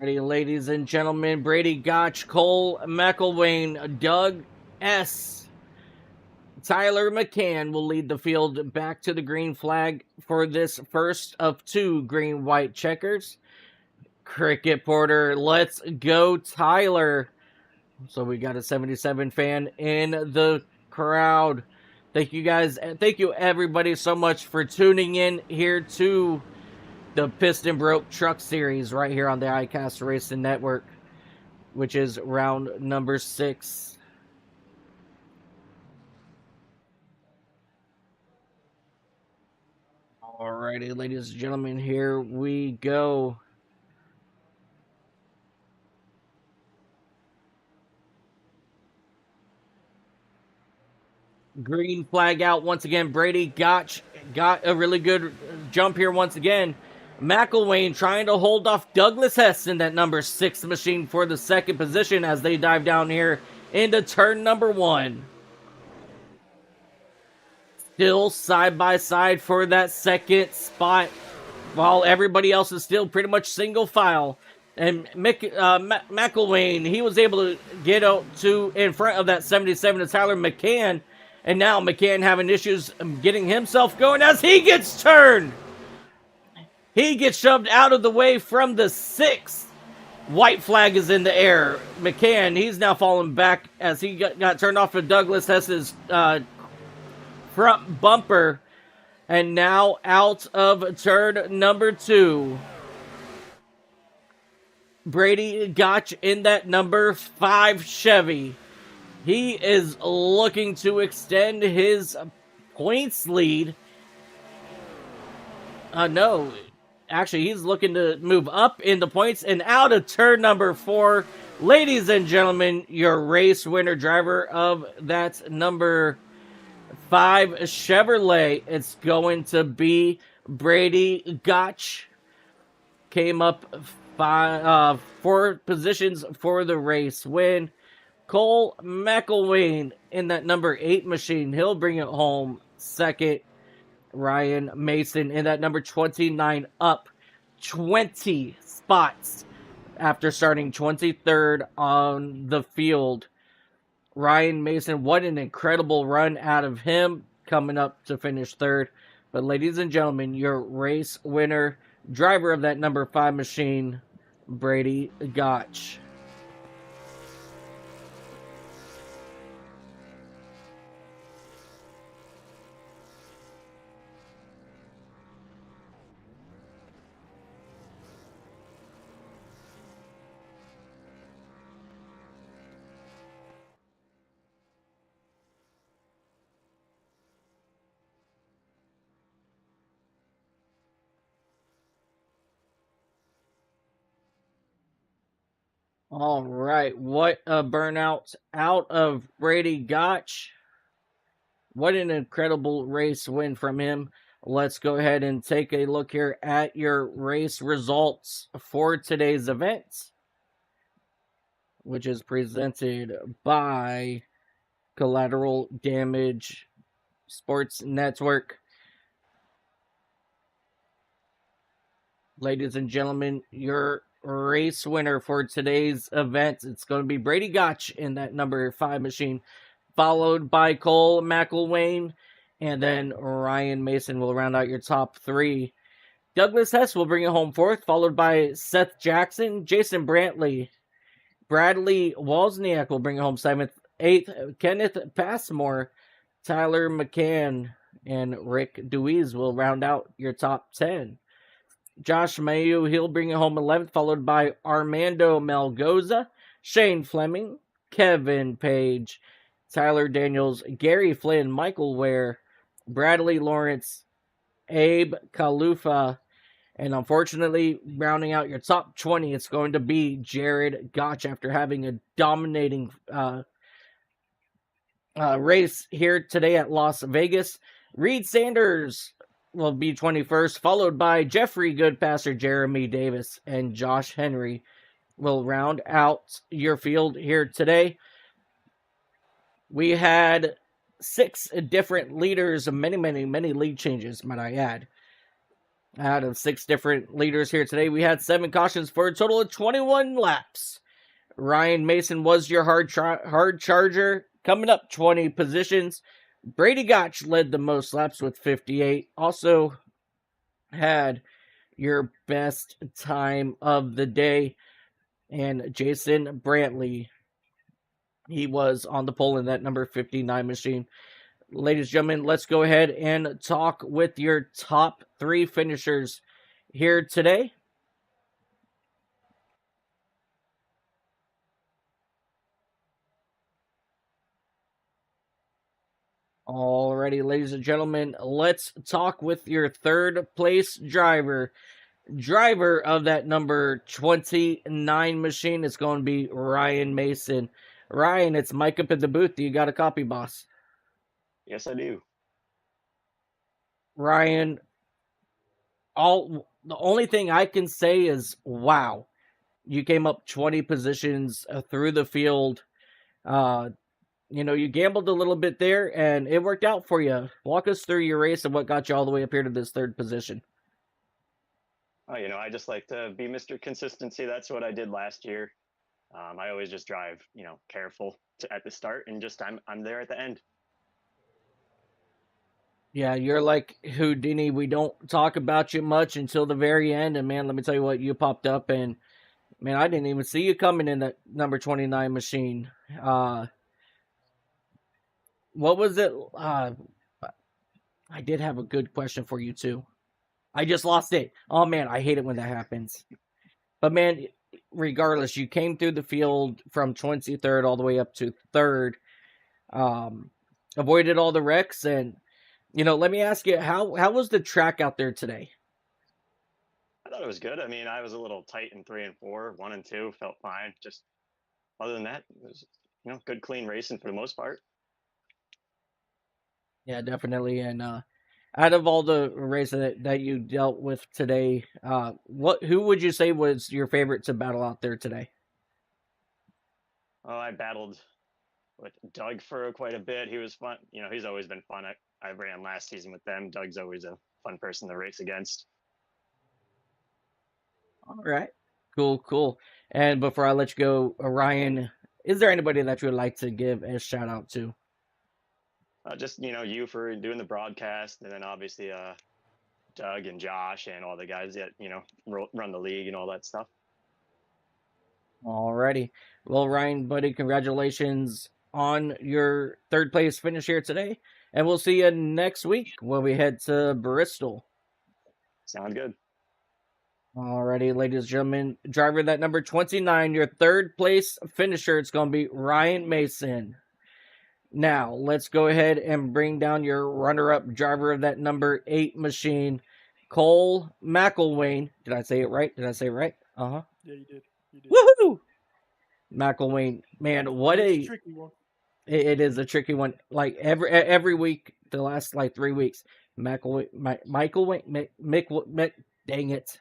Alrighty, ladies and gentlemen, Brady Gotch, Cole McElwain, Doug S. Tyler McCann will lead the field back to the green flag for this first of 2 green-white checkers. Cricket Porter, let's go, Tyler. So we got a 77 fan in the crowd. Thank you guys, and thank you everybody so much for tuning in here to the Piston Broke Truck Series right here on the iCast Racing Network, which is round number 6. Alrighty, ladies and gentlemen, here we go. Green flag out once again. Brady Gotch got a really good jump here once again. McElwain trying to hold off Douglas Hess in that number 6 machine for the second position as they dive down here into turn number 1. Still side by side for that second spot while everybody else is still pretty much single file. And McElwain, he was able to get out to in front of that 77 to Tyler McCann. And now McCann having issues getting himself going as he gets turned. He gets shoved out of the way from the 6th. White flag is in the air. McCann, he's now falling back as he got turned off of Douglas Hess's front bumper. And now out of turn number 2. Brady Gotch in that number 5 Chevy. He is looking to extend his points lead. No. Actually, he's looking to move up in the points and out of turn number 4. Ladies and gentlemen, your race winner driver of that number 5 Chevrolet, it's going to be Brady Gotch. Came up 4 positions for the race win. Cole McElwain in that number 8 machine. He'll bring it home second. Ryan Mason in that number 29, up 20 spots after starting 23rd on the field. Ryan Mason, what an incredible run out of him, coming up to finish third. But ladies and gentlemen, your race winner, driver of that number 5 machine, Brady Gotch. All right, what a burnout out of Brady Gotch. What an incredible race win from him. Let's go ahead and take a look here at your race results for today's event, which is presented by Collateral Damage Sports Network. Ladies and gentlemen, your race winner for today's event, it's going to be Brady Gotch in that number 5 machine, followed by Cole McElwain, and then Ryan Mason will round out your top 3. Douglas Hess will bring it home 4th, followed by Seth Jackson. Jason Brantley, Bradley Wozniak will bring it home 7th. 8th, Kenneth Passmore, Tyler McCann, and Rick Deweese will round out your top 10. Josh Mayu, he'll bring it home 11th, followed by Armando Malgoza, Shane Fleming, Kevin Page, Tyler Daniels, Gary Flynn, Michael Ware, Bradley Lawrence, Abe Kalufa, and unfortunately, rounding out your top 20, it's going to be Jared Gotch after having a dominating race here today at Las Vegas. Reed Sanders will be 21st, followed by Jeffrey Goodpasser, Jeremy Davis, and Josh Henry will round out your field here today. We had 6 different leaders, many lead changes, might I add. Out of 6 different leaders here today, we had 7 cautions for a total of 21 laps. Ryan Mason was your hard charger, coming up 20 positions. Brady Gotch led the most laps with 58. Also had your best time of the day. And Jason Brantley, he was on the pole in that number 59 machine. Ladies and gentlemen, let's go ahead and talk with your top 3 finishers here today. Alrighty, ladies and gentlemen, let's talk with your 3rd place driver. Driver of that number 29 machine is going to be Ryan Mason. Ryan, it's Mike up at the booth. Do you got a copy, boss? Yes, I do. Ryan, the only thing I can say is, wow. You came up 20 positions through the field. You gambled a little bit there, and it worked out for you. Walk us through your race and what got you all the way up here to this 3rd position. Oh, I just like to be Mr. Consistency. That's what I did last year. I always just drive, careful at the start, and just I'm there at the end. Yeah, you're like Houdini. We don't talk about you much until the very end. And, man, let me tell you what, you popped up. And, man, I didn't even see you coming in that number 29 machine. What was it? I did have a good question for you, too. I just lost it. Oh, man, I hate it when that happens. But, man, regardless, you came through the field from 23rd all the way up to 3rd. Avoided all the wrecks, and let me ask you, how was the track out there today? I thought it was good. I mean, I was a little tight in 3 and 4. 1 and 2 felt fine. Just other than that, it was good, clean racing for the most part. Yeah, definitely. And out of all the races that you dealt with today, who would you say was your favorite to battle out there today? Oh, I battled with Doug for quite a bit. He was fun. You know, he's always been fun. I ran last season with them. Doug's always a fun person to race against. All right. Cool, cool. And before I let you go, Ryan, is there anybody that you would like to give a shout out to? Just you for doing the broadcast, and then obviously Doug and Josh and all the guys that run the league and all that stuff. Alrighty. Well, Ryan, buddy, congratulations on your third place finish here today. And we'll see you next week when we head to Bristol. Sound good. Alrighty, ladies and gentlemen, driver that number 29, your third place finisher, it's going to be Ryan Mason. Now, let's go ahead and bring down your runner-up driver of that number 8 machine, Cole McElwain. Did I say it right? Uh-huh. Yeah, you did. Woohoo! McElwain, man, what It's a tricky one. it is a tricky one. Like every week, the last like 3 weeks, Michael Wayne, dang it,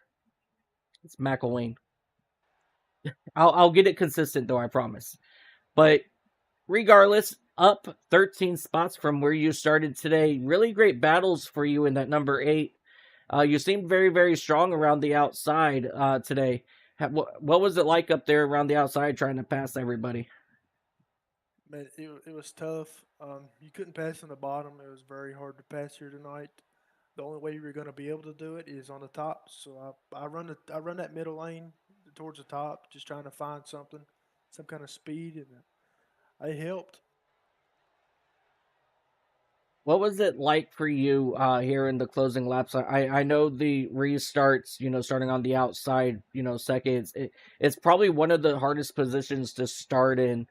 it's McElwain. I'll get it consistent though, I promise. But regardless, up 13 spots from where you started today. Really great battles for you in that number 8. You seemed very, very strong around the outside today. What was it like up there around the outside trying to pass everybody? Man, it was tough. You couldn't pass on the bottom. It was very hard to pass here tonight. The only way you're going to be able to do it is on the top. So I run that middle lane towards the top, just trying to find something, some kind of speed, and it helped. What was it like for you here in the closing laps? I know the restarts, starting on the outside, seconds. It's probably one of the hardest positions to start in.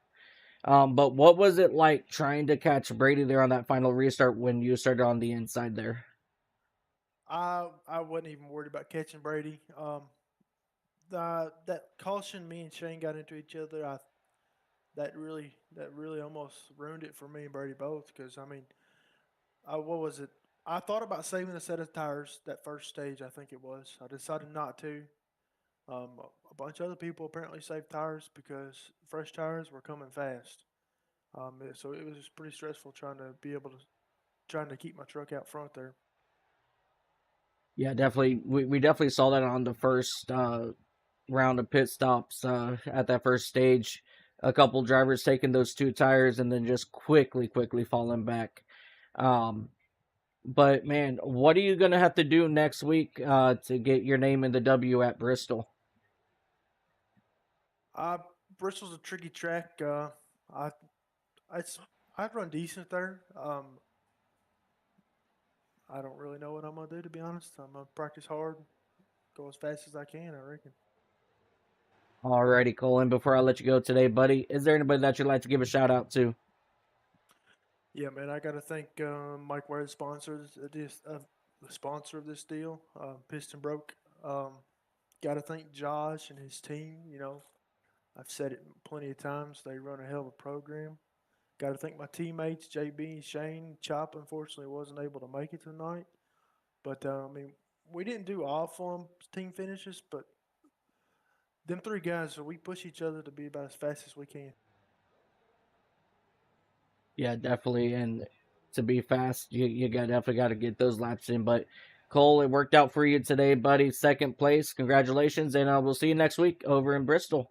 But what was it like trying to catch Brady there on that final restart when you started on the inside there? I wasn't even worried about catching Brady. That caution me and Shane got into each other. That really almost ruined it for me and Brady both. Because I mean, what was it? I thought about saving a set of tires that first stage. I think it was. I decided not to. A bunch of other people apparently saved tires because fresh tires were coming fast. So it was just pretty stressful trying to keep my truck out front there. Yeah, definitely. We definitely saw that on the first round of pit stops at that first stage. A couple drivers taking those 2 tires and then just quickly falling back. But man, what are you gonna have to do next week to get your name in the W at Bristol? Bristol's a tricky track. I I'd run decent there. I don't really know what I'm gonna do, to be honest. I'm gonna practice hard, go as fast as I can, I reckon. Alrighty, Colin. Before I let you go today, buddy, is there anybody that you'd like to give a shout out to? Yeah, man, I got to thank Mike Ware, the sponsor of this deal, Pist and Broke. Got to thank Josh and his team. I've said it plenty of times. They run a hell of a program. Got to thank my teammates, JB, Shane, Chop. Unfortunately, wasn't able to make it tonight. But I mean, we didn't do awful on team finishes, but them 3 guys, so we push each other to be about as fast as we can. Yeah, definitely. And to be fast, you definitely got to get those laps in. But Cole, it worked out for you today, buddy. Second place. Congratulations. And we'll see you next week over in Bristol.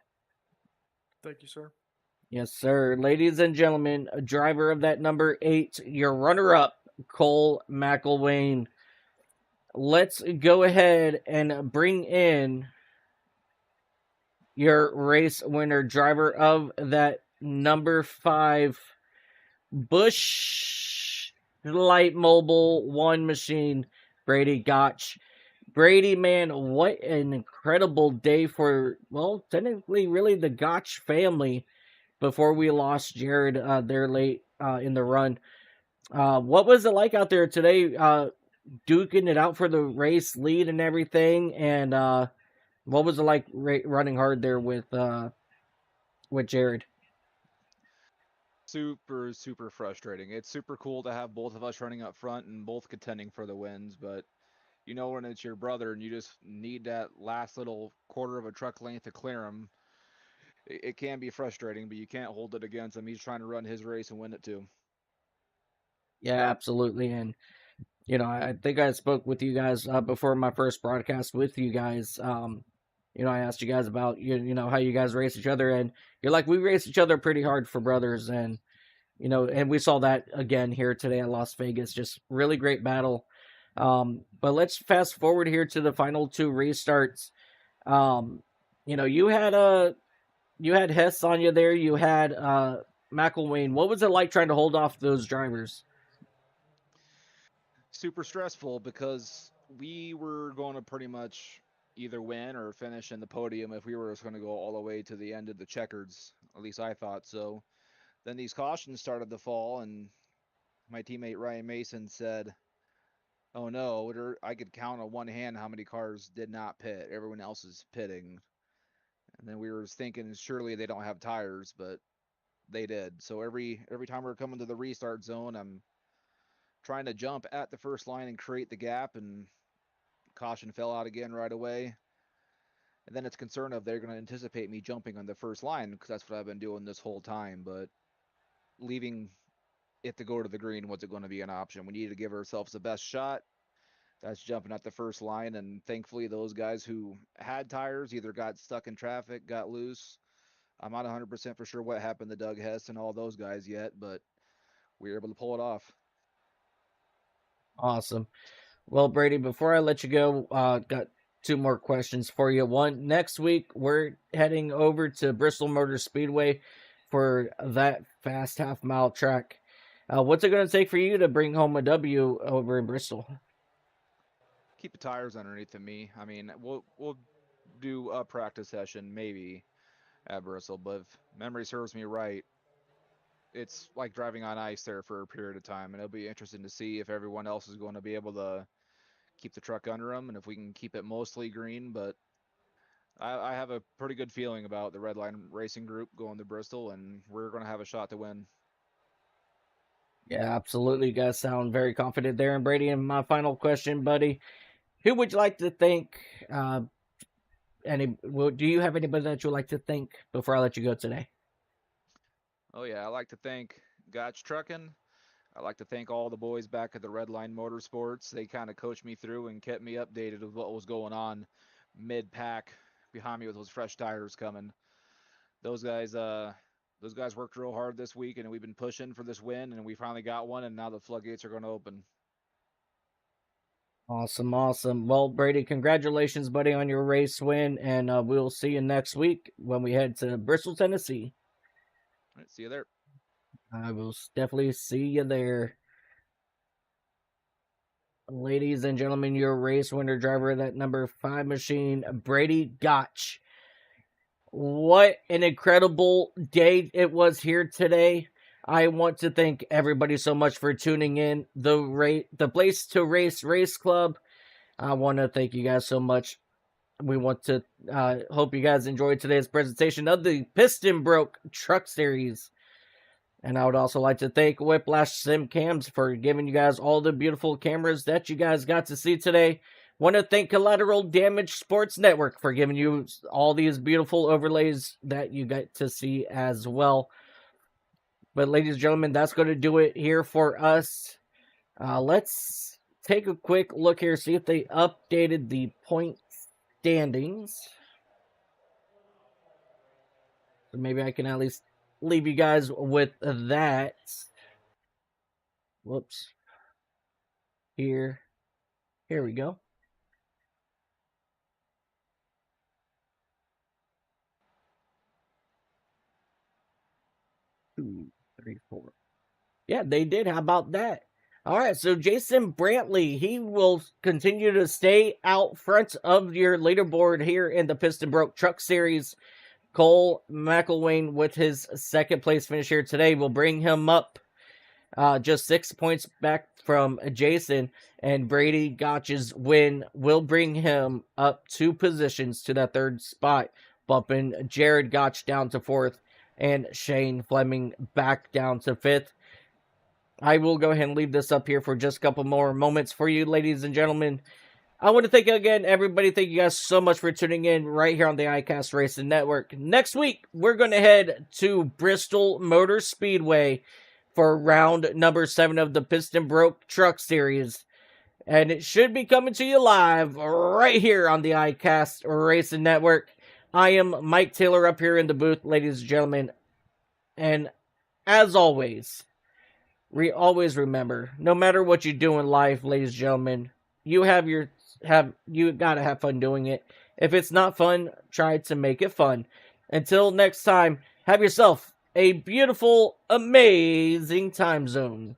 Thank you, sir. Yes, sir. Ladies and gentlemen, a driver of that number 8, your runner-up, Cole McElwain. Let's go ahead and bring in your race winner, driver of that number 5, Busch Light Mobile 1 machine, Brady Gotch. Brady, man, what an incredible day for, well, technically, really the Gotch family before we lost Jared there late in the run. What was it like out there today, duking it out for the race lead and everything? And what was it like running hard there with Jared? Super frustrating. It's super cool to have both of us running up front and both contending for the wins, but when it's your brother and you just need that last little quarter of a truck length to clear him, it can be frustrating, but you can't hold it against him. He's trying to run his race and win it too. Yeah, absolutely. And I think I spoke with you guys before my first broadcast with you guys. I asked you guys about how you guys race each other, and you're like, we race each other pretty hard for brothers, and and we saw that again here today at Las Vegas. Just really great battle. But let's fast forward here to the final two restarts. You had Hess on you there. You had McElwain. What was it like trying to hold off those drivers? Super stressful because we were going to pretty much either win or finish in the podium if we were just going to go all the way to the end of the checkers. At least I thought so. Then these cautions started to fall, and my teammate Ryan Mason said, "Oh no, I could count on one hand how many cars did not pit. Everyone else is pitting." And then we were thinking, surely they don't have tires, but they did. So every time we're coming to the restart zone, I'm trying to jump at the first line and create the gap, and caution fell out again right away. And then it's concern of they're going to anticipate me jumping on the first line, because that's what I've been doing this whole time. But leaving it to go to the green wasn't going to be an option. We needed to give ourselves the best shot. That's jumping at the first line, and thankfully those guys who had tires either got stuck in traffic, got loose. I'm not 100% for sure what happened to Doug Hess and all those guys yet, but we were able to pull it off. Awesome. Well, Brady, before I let you go, got two more questions for you. One, next week we're heading over to Bristol Motor Speedway for that fast half-mile track. What's it going to take for you to bring home a W over in Bristol? Keep the tires underneath of me. I mean, we'll do a practice session maybe at Bristol, but if memory serves me right, it's like driving on ice there for a period of time, and it'll be interesting to see if everyone else is going to be able to keep the truck under them, and if we can keep it mostly green. But I have a pretty good feeling about the Red Line Racing Group going to Bristol, and we're going to have a shot to win. Yeah, absolutely. You guys sound very confident there. And Brady, and my final question, buddy, who would you like to thank? Do you have anybody that you'd like to thank before I let you go today? Oh yeah, I'd like to thank Gotch Trucking. I'd like to thank all the boys back at the Red Line Motorsports. They kind of coached me through and kept me updated with what was going on mid-pack behind me with those fresh tires coming. Those guys worked real hard this week, and we've been pushing for this win, and we finally got one, and now the floodgates are going to open. Awesome, awesome. Well, Brady, congratulations, buddy, on your race win, and we'll see you next week when we head to Bristol, Tennessee. All right, see you there. I will definitely see you there. Ladies and gentlemen, your race winner driver of that number 5 machine, Brady Gotch. What an incredible day it was here today. I want to thank everybody so much for tuning in. The Place to Race Club. I want to thank you guys so much. We want to hope you guys enjoyed today's presentation of the Piston Broke Truck Series. And I would also like to thank Whiplash Sim Cams for giving you guys all the beautiful cameras that you guys got to see today. Want to thank Collateral Damage Sports Network for giving you all these beautiful overlays that you got to see as well. But ladies and gentlemen, that's going to do it here for us. Let's take a quick look here, see if they updated the point standings. So maybe I can at least leave you guys with that. Whoops. Here we go. Two, three, four. Yeah, they did. How about that? All right, so Jason Brantley, he will continue to stay out front of your leaderboard here in the Piston Broke Truck Series. Cole McElwain with his second place finish here today will bring him up just 6 points back from Jason, and Brady Gotch's win will bring him up 2 positions to that third spot, bumping Jared Gotch down to 4th and Shane Fleming back down to 5th. I will go ahead and leave this up here for just a couple more moments for you, ladies and gentlemen. I want to thank you again, everybody. Thank you guys so much for tuning in right here on the iCast Racing Network. Next week, we're going to head to Bristol Motor Speedway for round number 7 of the Piston Broke Truck Series. And it should be coming to you live right here on the iCast Racing Network. I am Mike Taylor up here in the booth, ladies and gentlemen. And as always, always remember, no matter what you do in life, ladies and gentlemen, you gotta have fun doing it. If it's not fun, try to make it fun. Until next time, have yourself a beautiful, amazing time zone.